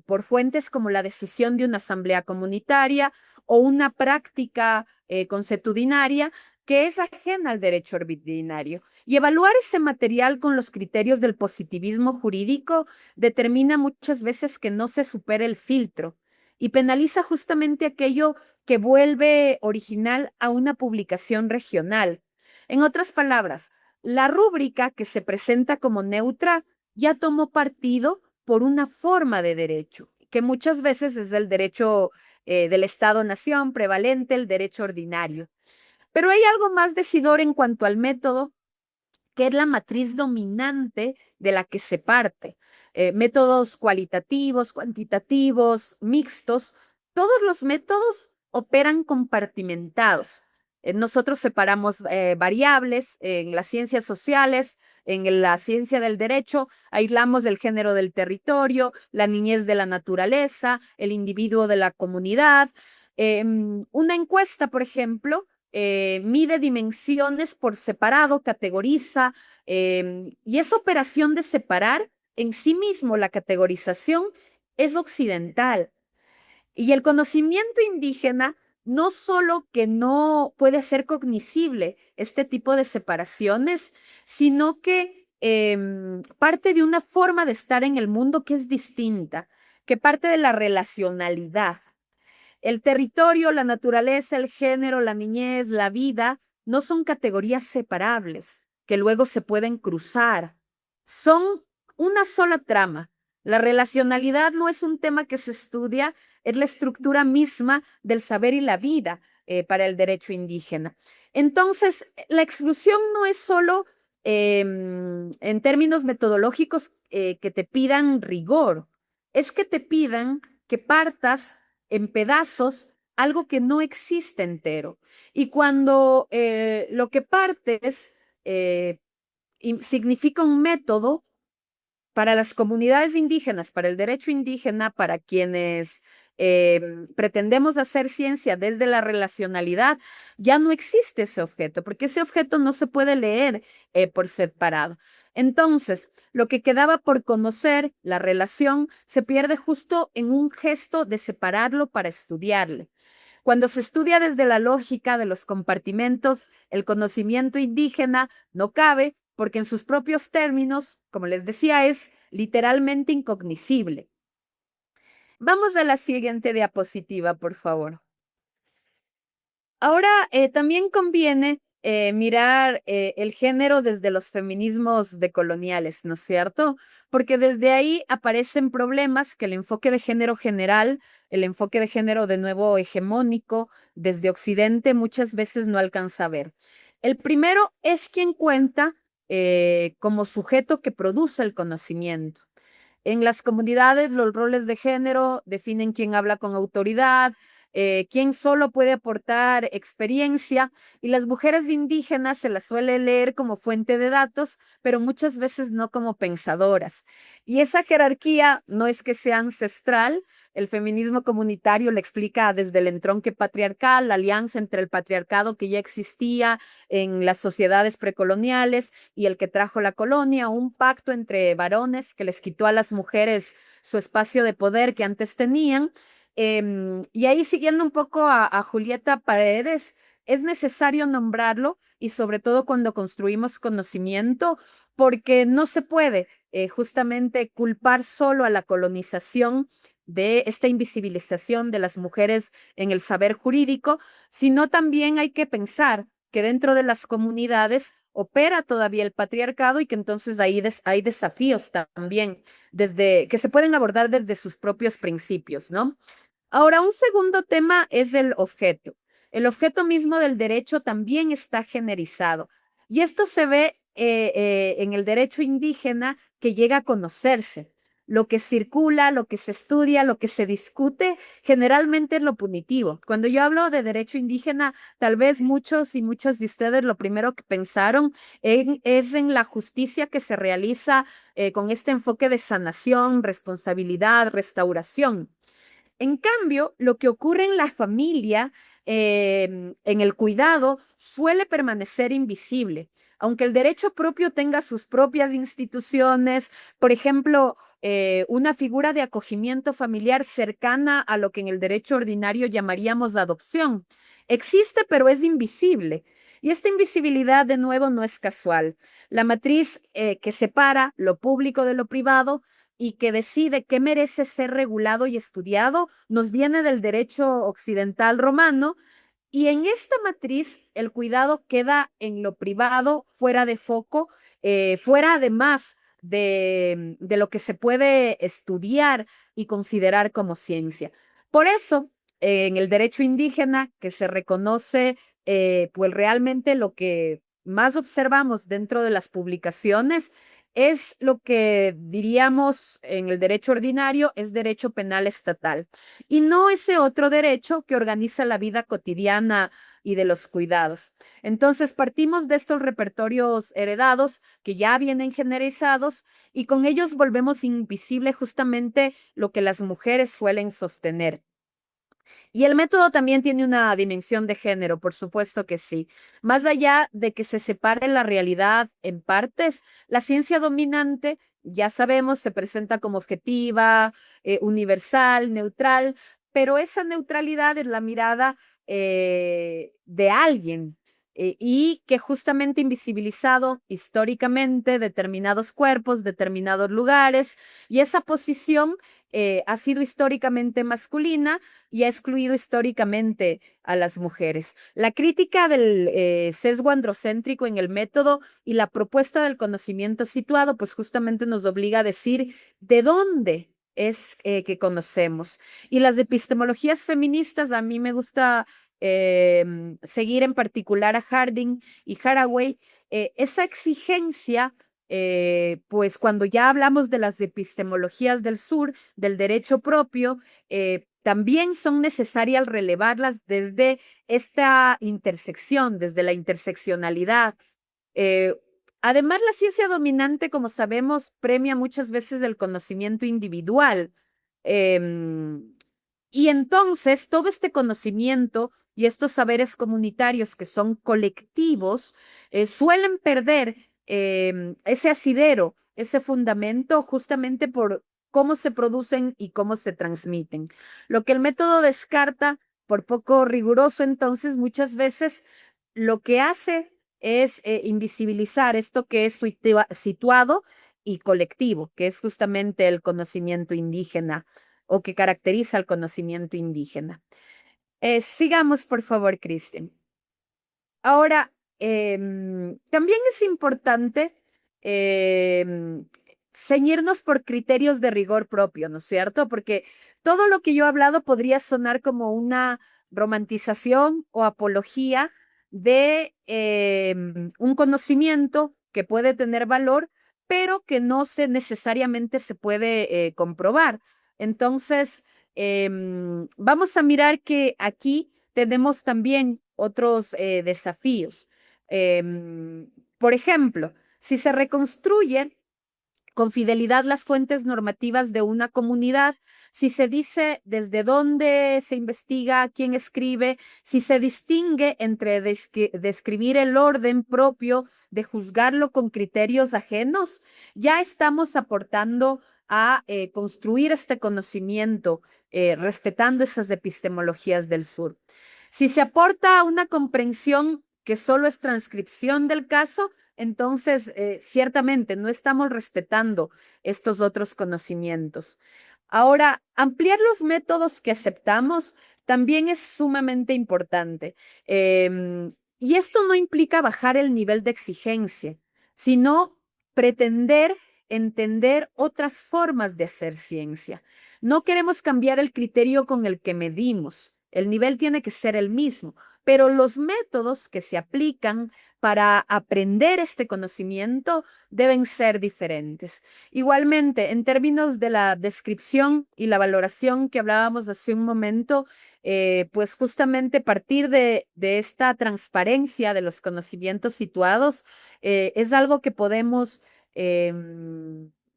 por fuentes como la decisión de una asamblea comunitaria o una práctica consuetudinaria que es ajena al derecho ordinario. Y evaluar ese material con los criterios del positivismo jurídico determina muchas veces que no se supere el filtro y penaliza justamente aquello que vuelve original a una publicación regional. En otras palabras, la rúbrica que se presenta como neutra ya tomó partido por una forma de derecho, que muchas veces es el derecho del Estado-nación prevalente, el derecho ordinario. Pero hay algo más decidor en cuanto al método, que es la matriz dominante de la que se parte. Métodos cualitativos, cuantitativos, mixtos, todos los métodos operan compartimentados. Nosotros separamos variables en las ciencias sociales, en la ciencia del derecho, aislamos el género del territorio, la niñez de la naturaleza, el individuo de la comunidad. Una encuesta, por ejemplo, mide dimensiones por separado, categoriza, y esa operación de separar en sí mismo la categorización es occidental. Y el conocimiento indígena no solo que no puede ser cognoscible este tipo de separaciones, sino que parte de una forma de estar en el mundo que es distinta, que parte de la relacionalidad. El territorio, la naturaleza, el género, la niñez, la vida, no son categorías separables que luego se pueden cruzar. Son una sola trama. La relacionalidad no es un tema que se estudia, es la estructura misma del saber y la vida para el derecho indígena. Entonces, la exclusión no es solo en términos metodológicos que te pidan rigor, es que te pidan que partas en pedazos algo que no existe entero. Y cuando lo que partes significa un método para las comunidades indígenas, para el derecho indígena, para quienes pretendemos hacer ciencia desde la relacionalidad, ya no existe ese objeto, porque ese objeto no se puede leer por separado. Entonces, lo que quedaba por conocer, la relación, se pierde justo en un gesto de separarlo para estudiarle. Cuando se estudia desde la lógica de los compartimentos, el conocimiento indígena no cabe porque en sus propios términos, como les decía, es literalmente incognoscible. Vamos a la siguiente diapositiva, por favor. Ahora, también conviene mirar el género desde los feminismos decoloniales, ¿no es cierto? Porque desde ahí aparecen problemas que el enfoque de género general, el enfoque de género de nuevo hegemónico, desde Occidente muchas veces no alcanza a ver. El primero es quien cuenta como sujeto que produce el conocimiento. En las comunidades, los roles de género definen quién habla con autoridad, quién solo puede aportar experiencia, y las mujeres indígenas se las suele leer como fuente de datos, pero muchas veces no como pensadoras. Y esa jerarquía no es que sea ancestral. El feminismo comunitario le explica desde el entronque patriarcal, la alianza entre el patriarcado que ya existía en las sociedades precoloniales y el que trajo la colonia, un pacto entre varones que les quitó a las mujeres su espacio de poder que antes tenían. Y ahí siguiendo un poco a Julieta Paredes, es necesario nombrarlo y sobre todo cuando construimos conocimiento, porque no se puede justamente culpar solo a la colonización de esta invisibilización de las mujeres en el saber jurídico, sino también hay que pensar que dentro de las comunidades opera todavía el patriarcado y que entonces ahí hay desafíos también desde que se pueden abordar desde sus propios principios, ¿no? Ahora, un segundo tema es el objeto. El objeto mismo del derecho también está generizado. Y esto se ve en el derecho indígena que llega a conocerse. Lo que circula, lo que se estudia, lo que se discute, generalmente es lo punitivo. Cuando yo hablo de derecho indígena, tal vez muchos y muchas de ustedes lo primero que pensaron es en la justicia que se realiza con este enfoque de sanación, responsabilidad, restauración. En cambio, lo que ocurre en la familia, en el cuidado, suele permanecer invisible. Aunque el derecho propio tenga sus propias instituciones, por ejemplo, una figura de acogimiento familiar cercana a lo que en el derecho ordinario llamaríamos adopción. Existe, pero es invisible. Y esta invisibilidad, de nuevo, no es casual. La matriz que separa lo público de lo privado y que decide qué merece ser regulado y estudiado, nos viene del derecho occidental romano, y en esta matriz el cuidado queda en lo privado, fuera de foco, fuera además de lo que se puede estudiar y considerar como ciencia. Por eso, en el derecho indígena, que se reconoce, pues realmente lo que más observamos dentro de las publicaciones es lo que diríamos en el derecho ordinario, es derecho penal estatal, y no ese otro derecho que organiza la vida cotidiana y de los cuidados. Entonces, partimos de estos repertorios heredados que ya vienen generalizados y con ellos volvemos invisible justamente lo que las mujeres suelen sostener. Y el método también tiene una dimensión de género, por supuesto que sí. Más allá de que se separe la realidad en partes, la ciencia dominante, ya sabemos, se presenta como objetiva, universal, neutral, pero esa neutralidad es la mirada de alguien y que justamente invisibilizado históricamente determinados cuerpos, determinados lugares, y esa posición ha sido históricamente masculina y ha excluido históricamente a las mujeres. La crítica del sesgo androcéntrico en el método y la propuesta del conocimiento situado, pues justamente nos obliga a decir de dónde es que conocemos. Y las epistemologías feministas, a mí me gusta seguir en particular a Harding y Haraway, esa exigencia pues cuando ya hablamos de las epistemologías del sur, del derecho propio, también son necesarias relevarlas desde esta intersección, desde la interseccionalidad. Eh, Además, la ciencia dominante, como sabemos, premia muchas veces el conocimiento individual. Y entonces, todo este conocimiento y estos saberes comunitarios que son colectivos suelen perder ese asidero, ese fundamento, justamente por cómo se producen y cómo se transmiten. Lo que el método descarta, por poco riguroso, entonces, muchas veces lo que hace es invisibilizar esto que es situado y colectivo, que es justamente el conocimiento indígena o que caracteriza el conocimiento indígena. Sigamos, por favor, Cristian. Ahora, también es importante ceñirnos por criterios de rigor propio, ¿no es cierto? Porque todo lo que yo he hablado podría sonar como una romantización o apología de un conocimiento que puede tener valor, pero que no necesariamente se puede comprobar. Entonces, vamos a mirar que aquí tenemos también otros desafíos. Por ejemplo, si se reconstruye con fidelidad las fuentes normativas de una comunidad, si se dice desde dónde se investiga, quién escribe, si se distingue entre describir el orden propio, de juzgarlo con criterios ajenos, ya estamos aportando a construir este conocimiento, respetando esas epistemologías del sur. Si se aporta una comprensión que solo es transcripción del caso, entonces ciertamente no estamos respetando estos otros conocimientos. Ahora, ampliar los métodos que aceptamos también es sumamente importante. Y esto no implica bajar el nivel de exigencia, sino pretender entender otras formas de hacer ciencia. No queremos cambiar el criterio con el que medimos. El nivel tiene que ser el mismo, pero los métodos que se aplican para aprender este conocimiento deben ser diferentes. Igualmente, en términos de la descripción y la valoración que hablábamos hace un momento, pues justamente partir de esta transparencia de los conocimientos situados es algo que podemos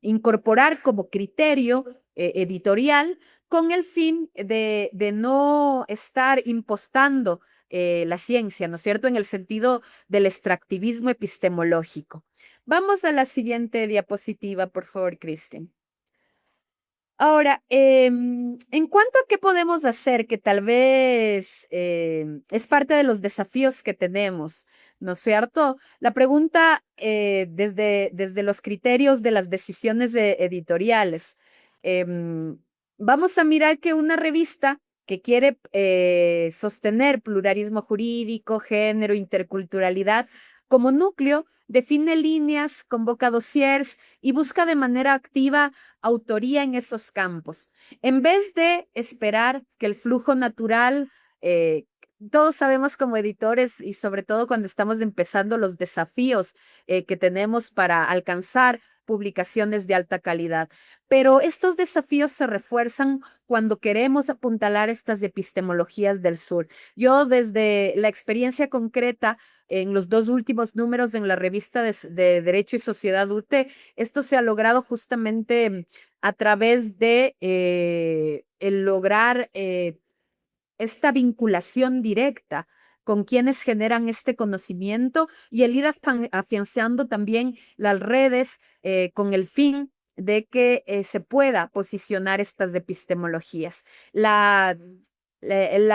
incorporar como criterio editorial con el fin de no estar impostando la ciencia, ¿no es cierto?, en el sentido del extractivismo epistemológico. Vamos a la siguiente diapositiva, por favor, Kristen. Ahora, en cuanto a qué podemos hacer, que tal vez es parte de los desafíos que tenemos, ¿no es cierto? La pregunta desde los criterios de las decisiones editoriales. Vamos a mirar que una revista que quiere sostener pluralismo jurídico, género, interculturalidad, como núcleo, define líneas, convoca dossiers y busca de manera activa autoría en esos campos. En vez de esperar que el flujo natural, todos sabemos como editores y sobre todo cuando estamos empezando los desafíos que tenemos para alcanzar publicaciones de alta calidad. Pero estos desafíos se refuerzan cuando queremos apuntalar estas epistemologías del sur. Yo desde la experiencia concreta en los 2 últimos números en la revista de Derecho y Sociedad UTE, esto se ha logrado justamente a través de el lograr esta vinculación directa con quienes generan este conocimiento y el ir afianzando también las redes con el fin de que se pueda posicionar estas epistemologías. La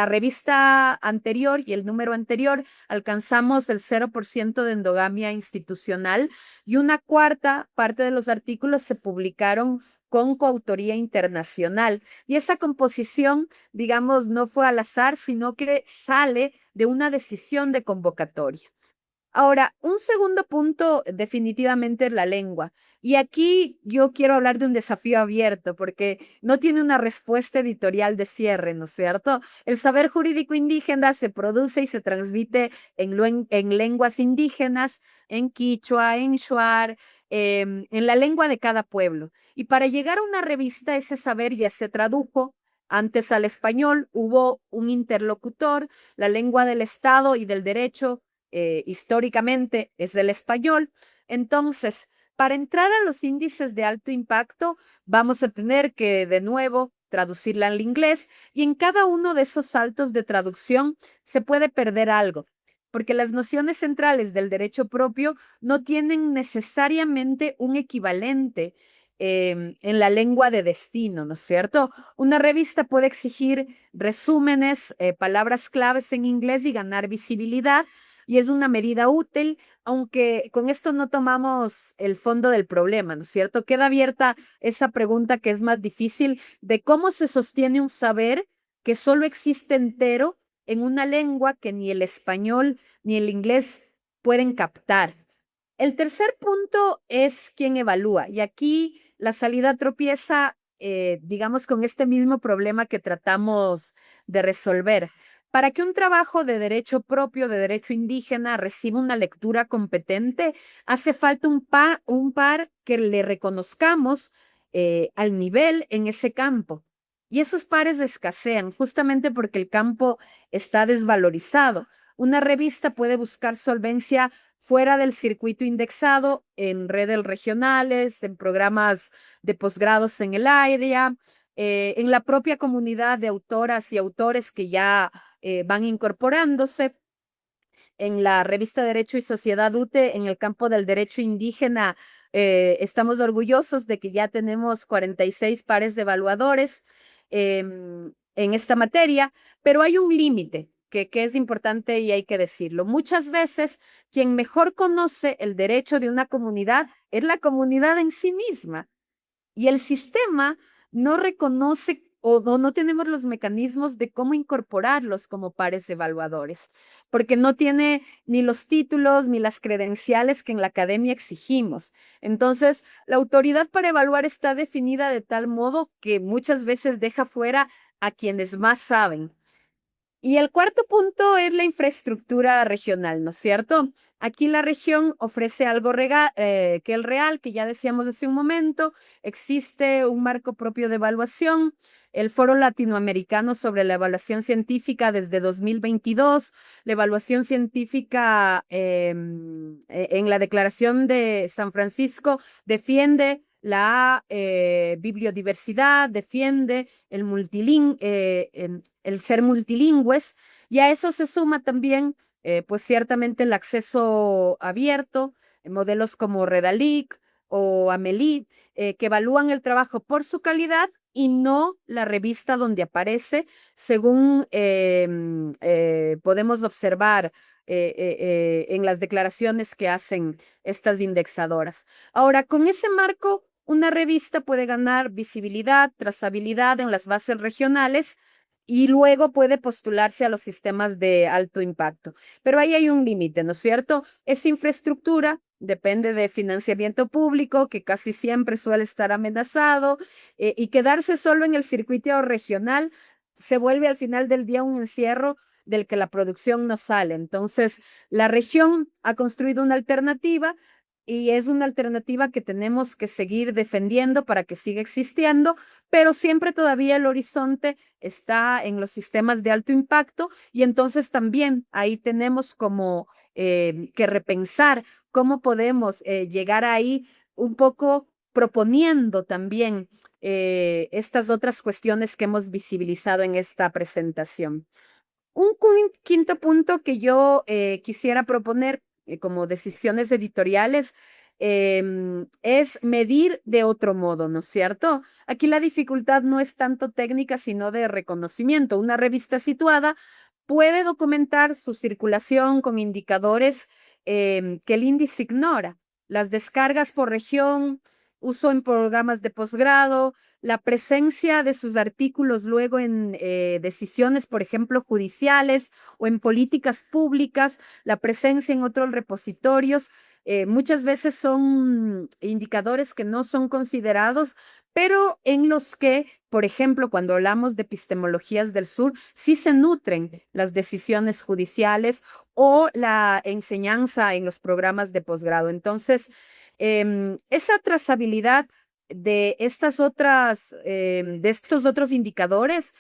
revista anterior y el número anterior alcanzamos el 0% de endogamia institucional y una cuarta parte de los artículos se publicaron con coautoría internacional. Y esa composición, digamos, no fue al azar, sino que sale de una decisión de convocatoria. Ahora, un segundo punto definitivamente es la lengua. Y aquí yo quiero hablar de un desafío abierto porque no tiene una respuesta editorial de cierre, ¿no es cierto? El saber jurídico indígena se produce y se transmite en lenguas indígenas, en quichua, en shuar, en la lengua de cada pueblo. Y para llegar a una revista, ese saber ya se tradujo. Antes al español hubo un interlocutor, la lengua del Estado y del derecho históricamente es el español. Entonces, para entrar a los índices de alto impacto, vamos a tener que, de nuevo, traducirla al inglés y en cada uno de esos saltos de traducción se puede perder algo, porque las nociones centrales del derecho propio no tienen necesariamente un equivalente en la lengua de destino, ¿no es cierto? Una revista puede exigir resúmenes, palabras claves en inglés y ganar visibilidad, y es una medida útil, aunque con esto no tomamos el fondo del problema, ¿no es cierto? Queda abierta esa pregunta que es más difícil de cómo se sostiene un saber que solo existe entero en una lengua que ni el español ni el inglés pueden captar. El tercer punto es quién evalúa. Y aquí la salida tropieza, digamos, con este mismo problema que tratamos de resolver. Para que un trabajo de derecho propio, de derecho indígena, reciba una lectura competente, hace falta un par que le reconozcamos al nivel en ese campo. Y esos pares escasean justamente porque el campo está desvalorizado. Una revista puede buscar solvencia fuera del circuito indexado, en redes regionales, en programas de posgrados en el área, en la propia comunidad de autoras y autores que ya van incorporándose. En la revista Derecho y Sociedad UTE, en el campo del derecho indígena, estamos orgullosos de que ya tenemos 46 pares de evaluadores en esta materia, pero hay un límite que es importante y hay que decirlo. Muchas veces quien mejor conoce el derecho de una comunidad es la comunidad en sí misma. Y el sistema no reconoce o no tenemos los mecanismos de cómo incorporarlos como pares evaluadores, porque no tiene ni los títulos ni las credenciales que en la academia exigimos. Entonces, la autoridad para evaluar está definida de tal modo que muchas veces deja fuera a quienes más saben. Y el cuarto punto es la infraestructura regional, ¿no es cierto? Aquí la región ofrece algo que el real, que ya decíamos hace un momento, existe un marco propio de evaluación, el Foro Latinoamericano sobre la Evaluación Científica desde 2022, la evaluación científica en la Declaración de San Francisco defiende la bibliodiversidad, defiende el ser multilingües, y a eso se suma también, pues ciertamente el acceso abierto, modelos como Redalic o Amelie, que evalúan el trabajo por su calidad y no la revista donde aparece, según podemos observar en las declaraciones que hacen estas indexadoras. Ahora, con ese marco, una revista puede ganar visibilidad, trazabilidad en las bases regionales y luego puede postularse a los sistemas de alto impacto. Pero ahí hay un límite, ¿no es cierto? Esa infraestructura depende de financiamiento público, que casi siempre suele estar amenazado, y quedarse solo en el circuito regional se vuelve al final del día un encierro del que la producción no sale. Entonces, la región ha construido una alternativa y es una alternativa que tenemos que seguir defendiendo para que siga existiendo, pero siempre todavía el horizonte está en los sistemas de alto impacto y entonces también ahí tenemos como que repensar cómo podemos llegar ahí un poco proponiendo también estas otras cuestiones que hemos visibilizado en esta presentación. Un quinto punto que yo quisiera proponer como decisiones editoriales es medir de otro modo, ¿no es cierto? Aquí la dificultad no es tanto técnica, sino de reconocimiento. Una revista situada puede documentar su circulación con indicadores que el índice ignora. Las descargas por región, uso en programas de posgrado, la presencia de sus artículos luego en decisiones, por ejemplo, judiciales o en políticas públicas, la presencia en otros repositorios, muchas veces son indicadores que no son considerados, pero en los que, por ejemplo, cuando hablamos de epistemologías del sur, sí se nutren las decisiones judiciales o la enseñanza en los programas de posgrado. Entonces, esa trazabilidad de de estos otros indicadores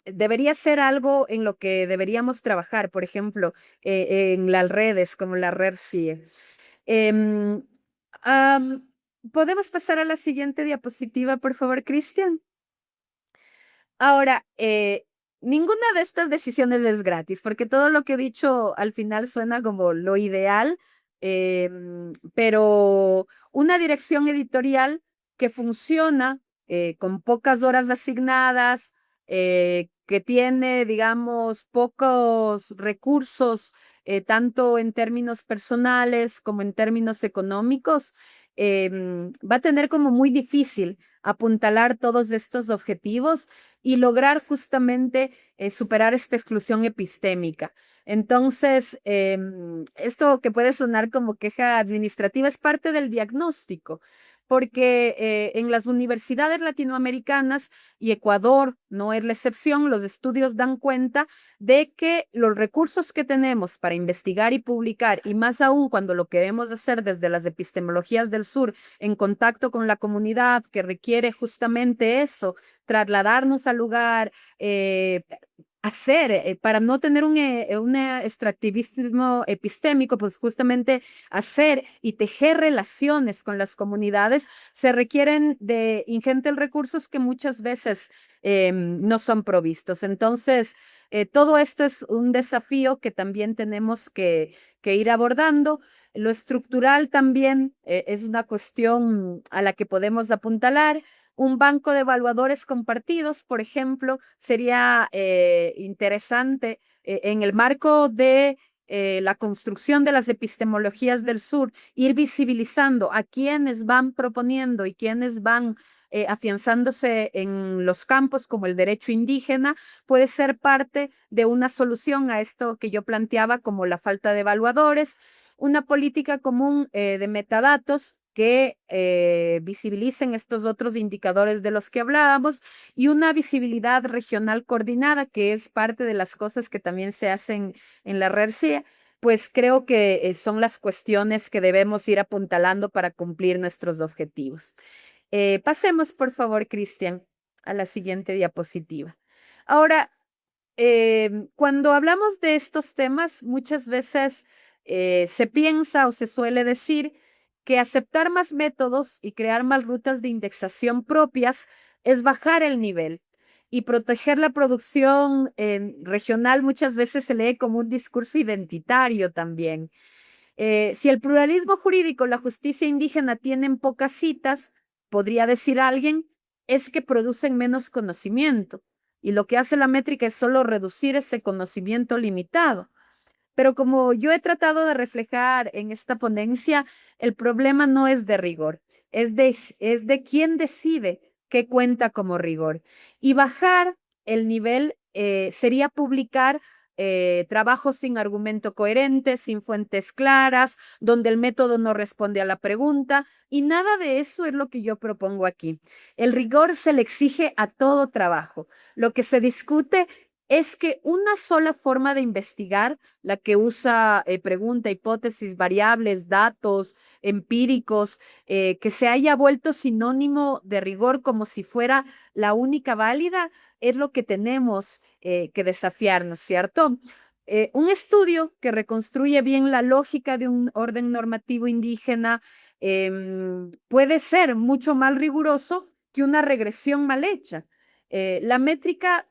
debería ser algo en lo que deberíamos trabajar, por ejemplo, en las redes como la red CIE. Em, am, ¿Podemos pasar a la siguiente diapositiva, por favor, Cristian? Ahora, ninguna de estas decisiones es gratis, porque todo lo que he dicho al final suena como lo ideal, pero una dirección editorial que funciona con pocas horas asignadas, que tiene, digamos, pocos recursos, tanto en términos personales como en términos económicos, va a tener como muy difícil apuntalar todos estos objetivos y lograr justamente superar esta exclusión epistémica. Entonces, esto que puede sonar como queja administrativa es parte del diagnóstico, porque en las universidades latinoamericanas, y Ecuador no es la excepción, los estudios dan cuenta de que los recursos que tenemos para investigar y publicar, y más aún cuando lo queremos hacer desde las epistemologías del sur, en contacto con la comunidad, que requiere justamente eso, trasladarnos al lugar, hacer, para no tener un extractivismo epistémico, pues justamente hacer y tejer relaciones con las comunidades, se requieren de ingentes recursos que muchas veces no son provistos. Entonces, todo esto es un desafío que también tenemos que ir abordando. Lo estructural también es una cuestión a la que podemos apuntalar. Un banco de evaluadores compartidos, por ejemplo, sería interesante en el marco de la construcción de las epistemologías del sur, ir visibilizando a quienes van proponiendo y quienes van afianzándose en los campos como el derecho indígena, puede ser parte de una solución a esto que yo planteaba como la falta de evaluadores, una política común de metadatos que visibilicen estos otros indicadores de los que hablábamos y una visibilidad regional coordinada, que es parte de las cosas que también se hacen en la RERCIA, pues creo que son las cuestiones que debemos ir apuntalando para cumplir nuestros objetivos. Pasemos, por favor, Cristian, a la siguiente diapositiva. Ahora, cuando hablamos de estos temas, muchas veces se piensa o se suele decir que aceptar más métodos y crear más rutas de indexación propias es bajar el nivel y proteger la producción regional muchas veces se lee como un discurso identitario también. Si el pluralismo jurídico, la justicia indígena tienen pocas citas, podría decir alguien, es que producen menos conocimiento. Y lo que hace la métrica es solo reducir ese conocimiento limitado. Pero como yo he tratado de reflejar en esta ponencia, el problema no es de rigor, es de quién decide qué cuenta como rigor. Y bajar el nivel sería publicar trabajos sin argumento coherente, sin fuentes claras, donde el método no responde a la pregunta, y nada de eso es lo que yo propongo aquí. El rigor se le exige a todo trabajo. Lo que se discute es que una sola forma de investigar, la que usa pregunta, hipótesis, variables, datos empíricos, que se haya vuelto sinónimo de rigor como si fuera la única válida, es lo que tenemos que desafiarnos, ¿cierto? Un estudio que reconstruye bien la lógica de un orden normativo indígena puede ser mucho más riguroso que una regresión mal hecha. La métrica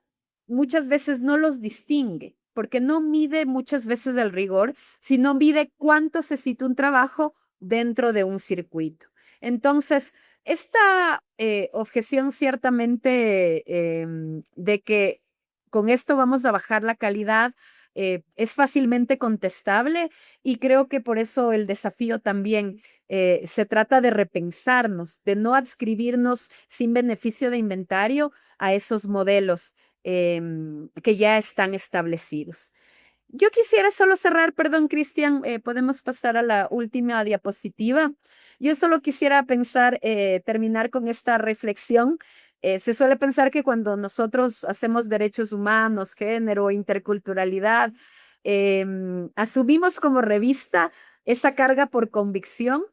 muchas veces no los distingue, porque no mide muchas veces el rigor, sino mide cuánto se cita un trabajo dentro de un circuito. Entonces, esta objeción ciertamente de que con esto vamos a bajar la calidad es fácilmente contestable y creo que por eso el desafío también se trata de repensarnos, de no adscribirnos sin beneficio de inventario a esos modelos que ya están establecidos. Yo quisiera solo cerrar, perdón, Cristian, podemos pasar a la última diapositiva. Yo solo quisiera pensar, terminar con esta reflexión. Se suele pensar que cuando nosotros hacemos derechos humanos, género, interculturalidad, asumimos como revista esa carga por convicción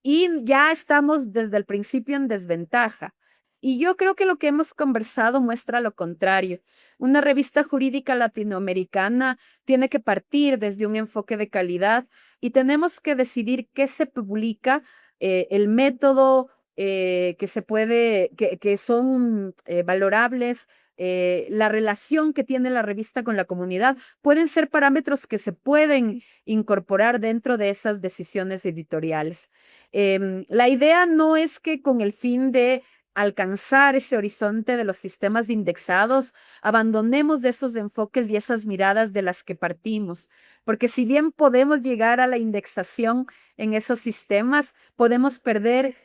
y ya estamos desde el principio en desventaja. Y yo creo que lo que hemos conversado muestra lo contrario. Una revista jurídica latinoamericana tiene que partir desde un enfoque de calidad y tenemos que decidir qué se publica, el método que se puede, que son valorables, la relación que tiene la revista con la comunidad, pueden ser parámetros que se pueden incorporar dentro de esas decisiones editoriales. La idea no es que con el fin de alcanzar ese horizonte de los sistemas indexados, abandonemos esos enfoques y esas miradas de las que partimos, porque si bien podemos llegar a la indexación en esos sistemas, podemos perder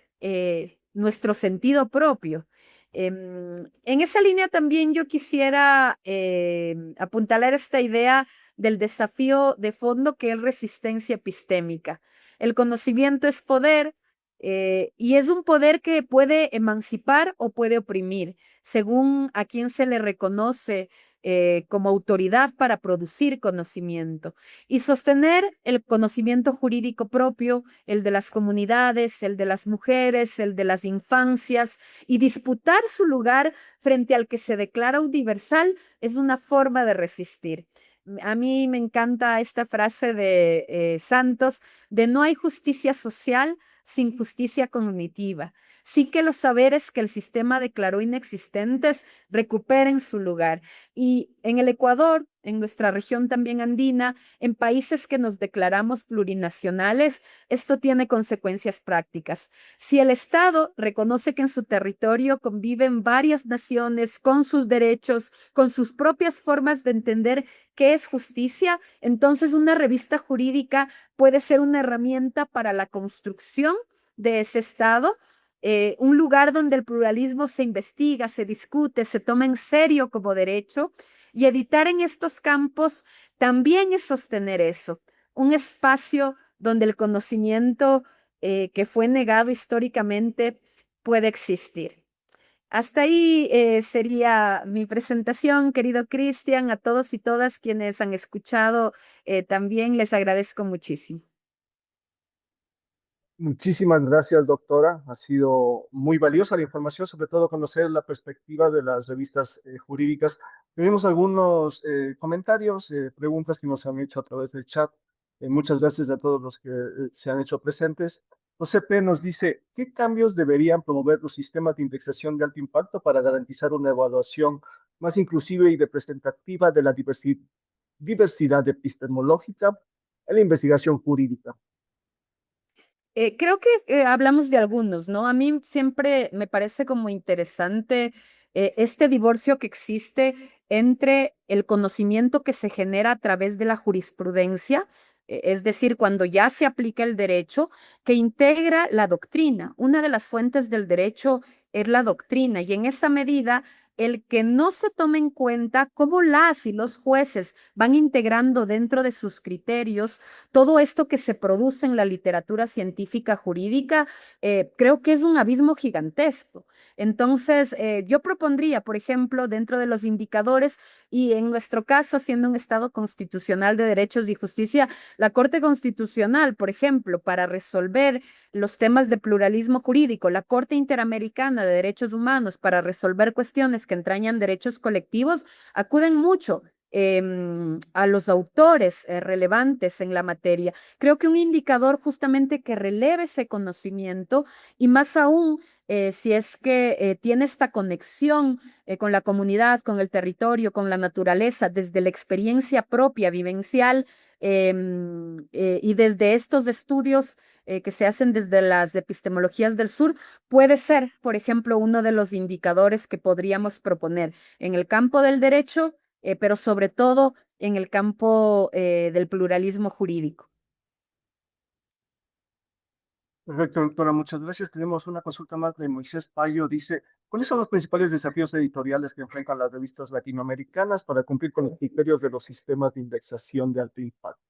nuestro sentido propio. En esa línea también yo quisiera apuntalar esta idea del desafío de fondo que es resistencia epistémica. El conocimiento es poder, y es un poder que puede emancipar o puede oprimir, según a quién se le reconoce como autoridad para producir conocimiento. Y sostener el conocimiento jurídico propio, el de las comunidades, el de las mujeres, el de las infancias, y disputar su lugar frente al que se declara universal, es una forma de resistir. A mí me encanta esta frase de Santos, de no hay justicia social sin justicia cognitiva. Sí que los saberes que el sistema declaró inexistentes recuperen su lugar. Y en el Ecuador, en nuestra región también andina, en países que nos declaramos plurinacionales, esto tiene consecuencias prácticas. Si el Estado reconoce que en su territorio conviven varias naciones con sus derechos, con sus propias formas de entender qué es justicia, entonces una revista jurídica puede ser una herramienta para la construcción de ese Estado, un lugar donde el pluralismo se investiga, se discute, se toma en serio como derecho, y editar en estos campos también es sostener eso, un espacio donde el conocimiento que fue negado históricamente puede existir. Hasta ahí sería mi presentación, querido Cristian. A todos y todas quienes han escuchado, también les agradezco muchísimo. Muchísimas gracias, doctora. Ha sido muy valiosa la información, sobre todo conocer la perspectiva de las revistas jurídicas. Tenemos algunos comentarios, preguntas que nos han hecho a través del chat. Muchas gracias a todos los que se han hecho presentes. José P. nos dice, ¿qué cambios deberían promover los sistemas de indexación de alto impacto para garantizar una evaluación más inclusiva y representativa de la diversidad epistemológica en la investigación jurídica? Creo que hablamos de algunos, ¿no? A mí siempre me parece como interesante este divorcio que existe entre el conocimiento que se genera a través de la jurisprudencia, es decir, cuando ya se aplica el derecho, que integra la doctrina. Una de las fuentes del derecho es la doctrina, y en esa medida el que no se tome en cuenta cómo las y los jueces van integrando dentro de sus criterios todo esto que se produce en la literatura científica jurídica, creo que es un abismo gigantesco. Entonces, yo propondría, por ejemplo, dentro de los indicadores, y en nuestro caso, siendo un Estado constitucional de derechos y justicia, la Corte Constitucional, por ejemplo, para resolver los temas de pluralismo jurídico, la Corte Interamericana de Derechos Humanos para resolver cuestiones que entrañan derechos colectivos, acuden mucho a los autores relevantes en la materia. Creo que un indicador justamente que releve ese conocimiento, y más aún si es que tiene esta conexión con la comunidad, con el territorio, con la naturaleza, desde la experiencia propia, vivencial, y desde estos estudios que se hacen desde las epistemologías del sur, puede ser, por ejemplo, uno de los indicadores que podríamos proponer en el campo del derecho, pero sobre todo en el campo del pluralismo jurídico. Perfecto, doctora, muchas gracias. Tenemos una consulta más de Moisés Payo. Dice, ¿cuáles son los principales desafíos editoriales que enfrentan las revistas latinoamericanas para cumplir con los criterios de los sistemas de indexación de alto impacto?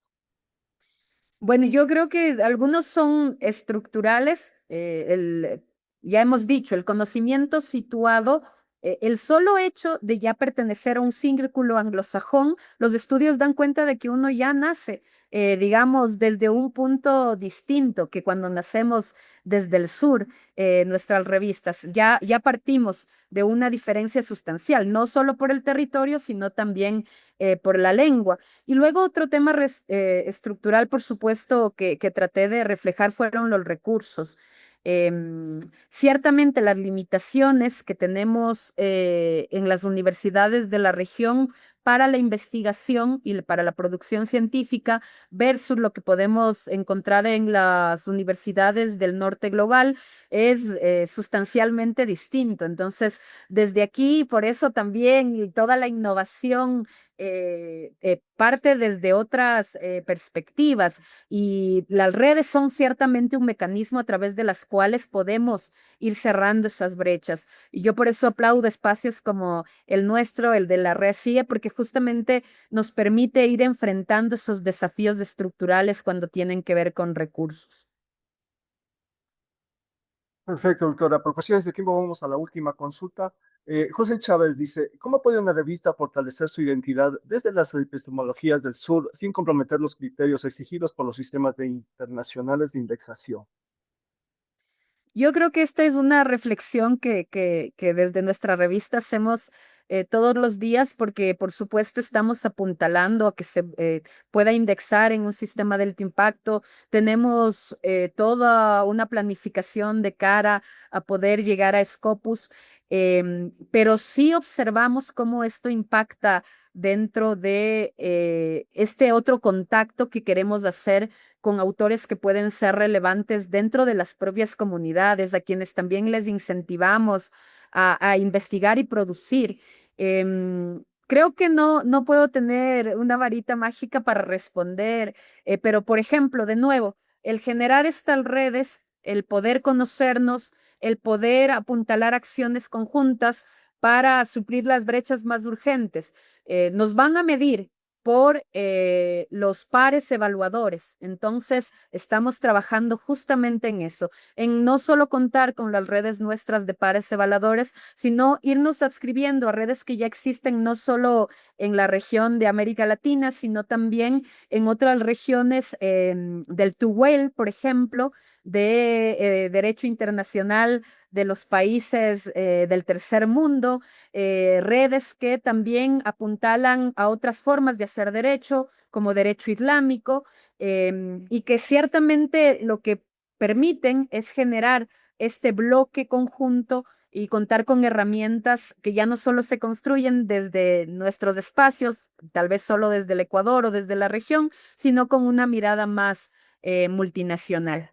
Bueno, yo creo que algunos son estructurales. Ya hemos dicho, el conocimiento situado, el solo hecho de ya pertenecer a un círculo anglosajón, los estudios dan cuenta de que uno ya nace, digamos, desde un punto distinto que cuando nacemos desde el sur, nuestras revistas. Ya partimos de una diferencia sustancial, no solo por el territorio, sino también por la lengua. Y luego otro tema estructural, por supuesto, que traté de reflejar fueron los recursos. Ciertamente las limitaciones que tenemos en las universidades de la región para la investigación y para la producción científica versus lo que podemos encontrar en las universidades del norte global es sustancialmente distinto. Entonces, desde aquí, por eso también toda la innovación parte desde otras perspectivas, y las redes son ciertamente un mecanismo a través de las cuales podemos ir cerrando esas brechas. Y yo por eso aplaudo espacios como el nuestro, el de la red CIE, porque justamente nos permite ir enfrentando esos desafíos estructurales cuando tienen que ver con recursos. Perfecto, doctora. Por cuestiones de tiempo vamos a la última consulta. José Chávez dice, ¿cómo puede una revista fortalecer su identidad desde las epistemologías del sur sin comprometer los criterios exigidos por los sistemas internacionales de indexación? Yo creo que esta es una reflexión que desde nuestra revista hacemos todos los días, porque por supuesto estamos apuntalando a que se pueda indexar en un sistema de alto impacto. Tenemos toda una planificación de cara a poder llegar a Scopus, pero sí observamos cómo esto impacta dentro de este otro contacto que queremos hacer con autores que pueden ser relevantes dentro de las propias comunidades, a quienes también les incentivamos a investigar y producir. Creo que no puedo tener una varita mágica para responder, pero por ejemplo, de nuevo, el generar estas redes, el poder conocernos, el poder apuntalar acciones conjuntas para suplir las brechas más urgentes, nos van a medir por los pares evaluadores. Entonces, estamos trabajando justamente en eso, en no solo contar con las redes nuestras de pares evaluadores, sino irnos adscribiendo a redes que ya existen no solo en la región de América Latina, sino también en otras regiones del TUWEL, por ejemplo, de derecho internacional de los países del tercer mundo, redes que también apuntalan a otras formas de hacer derecho, como derecho islámico, y que ciertamente lo que permiten es generar este bloque conjunto y contar con herramientas que ya no solo se construyen desde nuestros espacios, tal vez solo desde el Ecuador o desde la región, sino con una mirada más multinacional.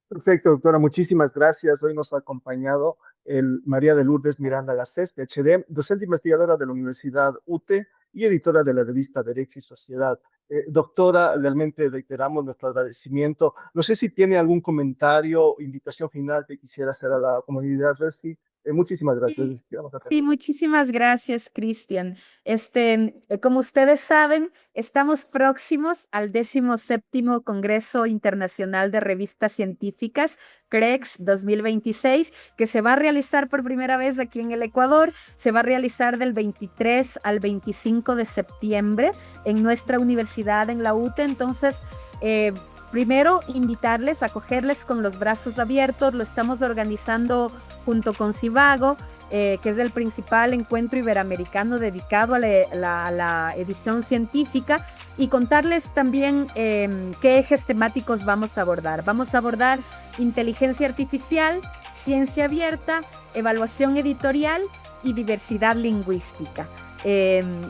Perfecto, doctora. Muchísimas gracias. Hoy nos ha acompañado María de Lourdes Miranda Garcés, PhD, docente investigadora de la Universidad UTE y editora de la revista Derecho y Sociedad. Doctora, realmente reiteramos nuestro agradecimiento. No sé si tiene algún comentario o invitación final que quisiera hacer a la comunidad. Resi. Muchísimas gracias. Sí, muchísimas gracias, Cristian. Como ustedes saben, estamos próximos al 17º Congreso Internacional de Revistas Científicas, CREX 2026, que se va a realizar por primera vez aquí en el Ecuador. Se va a realizar del 23 al 25 de septiembre en nuestra universidad, en la UTE. Entonces, primero, invitarles, acogerles con los brazos abiertos. Lo estamos organizando junto con Civago, que es el principal encuentro iberoamericano dedicado a la edición científica, y contarles también qué ejes temáticos vamos a abordar. Vamos a abordar inteligencia artificial, ciencia abierta, evaluación editorial y diversidad lingüística.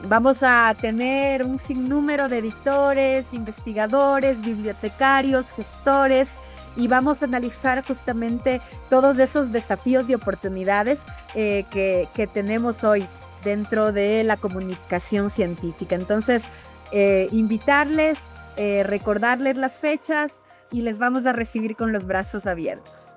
Vamos a tener un sinnúmero de editores, investigadores, bibliotecarios, gestores, y vamos a analizar justamente todos esos desafíos y oportunidades que tenemos hoy dentro de la comunicación científica. Entonces, invitarles, recordarles las fechas, y les vamos a recibir con los brazos abiertos.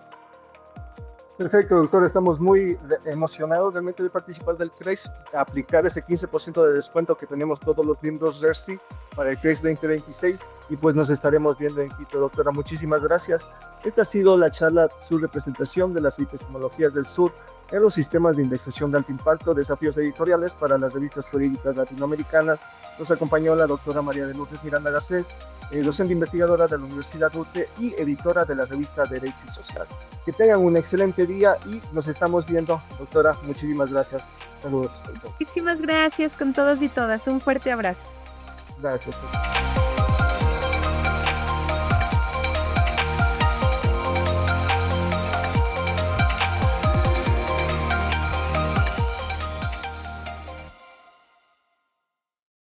Perfecto, doctor. Estamos muy emocionados realmente de participar del CREX, aplicar ese 15% de descuento que tenemos todos los miembros RERSI para el CREX 2026, y pues nos estaremos viendo en Quito. Doctora, muchísimas gracias. Esta ha sido la charla, su representación de las epistemologías del sur en los sistemas de indexación de alto impacto, desafíos editoriales para las revistas jurídicas latinoamericanas. Nos acompañó la doctora María de Lourdes Miranda Garcés, docente investigadora de la Universidad UTE y editora de la revista Derecho y Social. Que tengan un excelente día y nos estamos viendo. Doctora, muchísimas gracias. Saludos. Muchísimas gracias con todos y todas. Un fuerte abrazo. Gracias.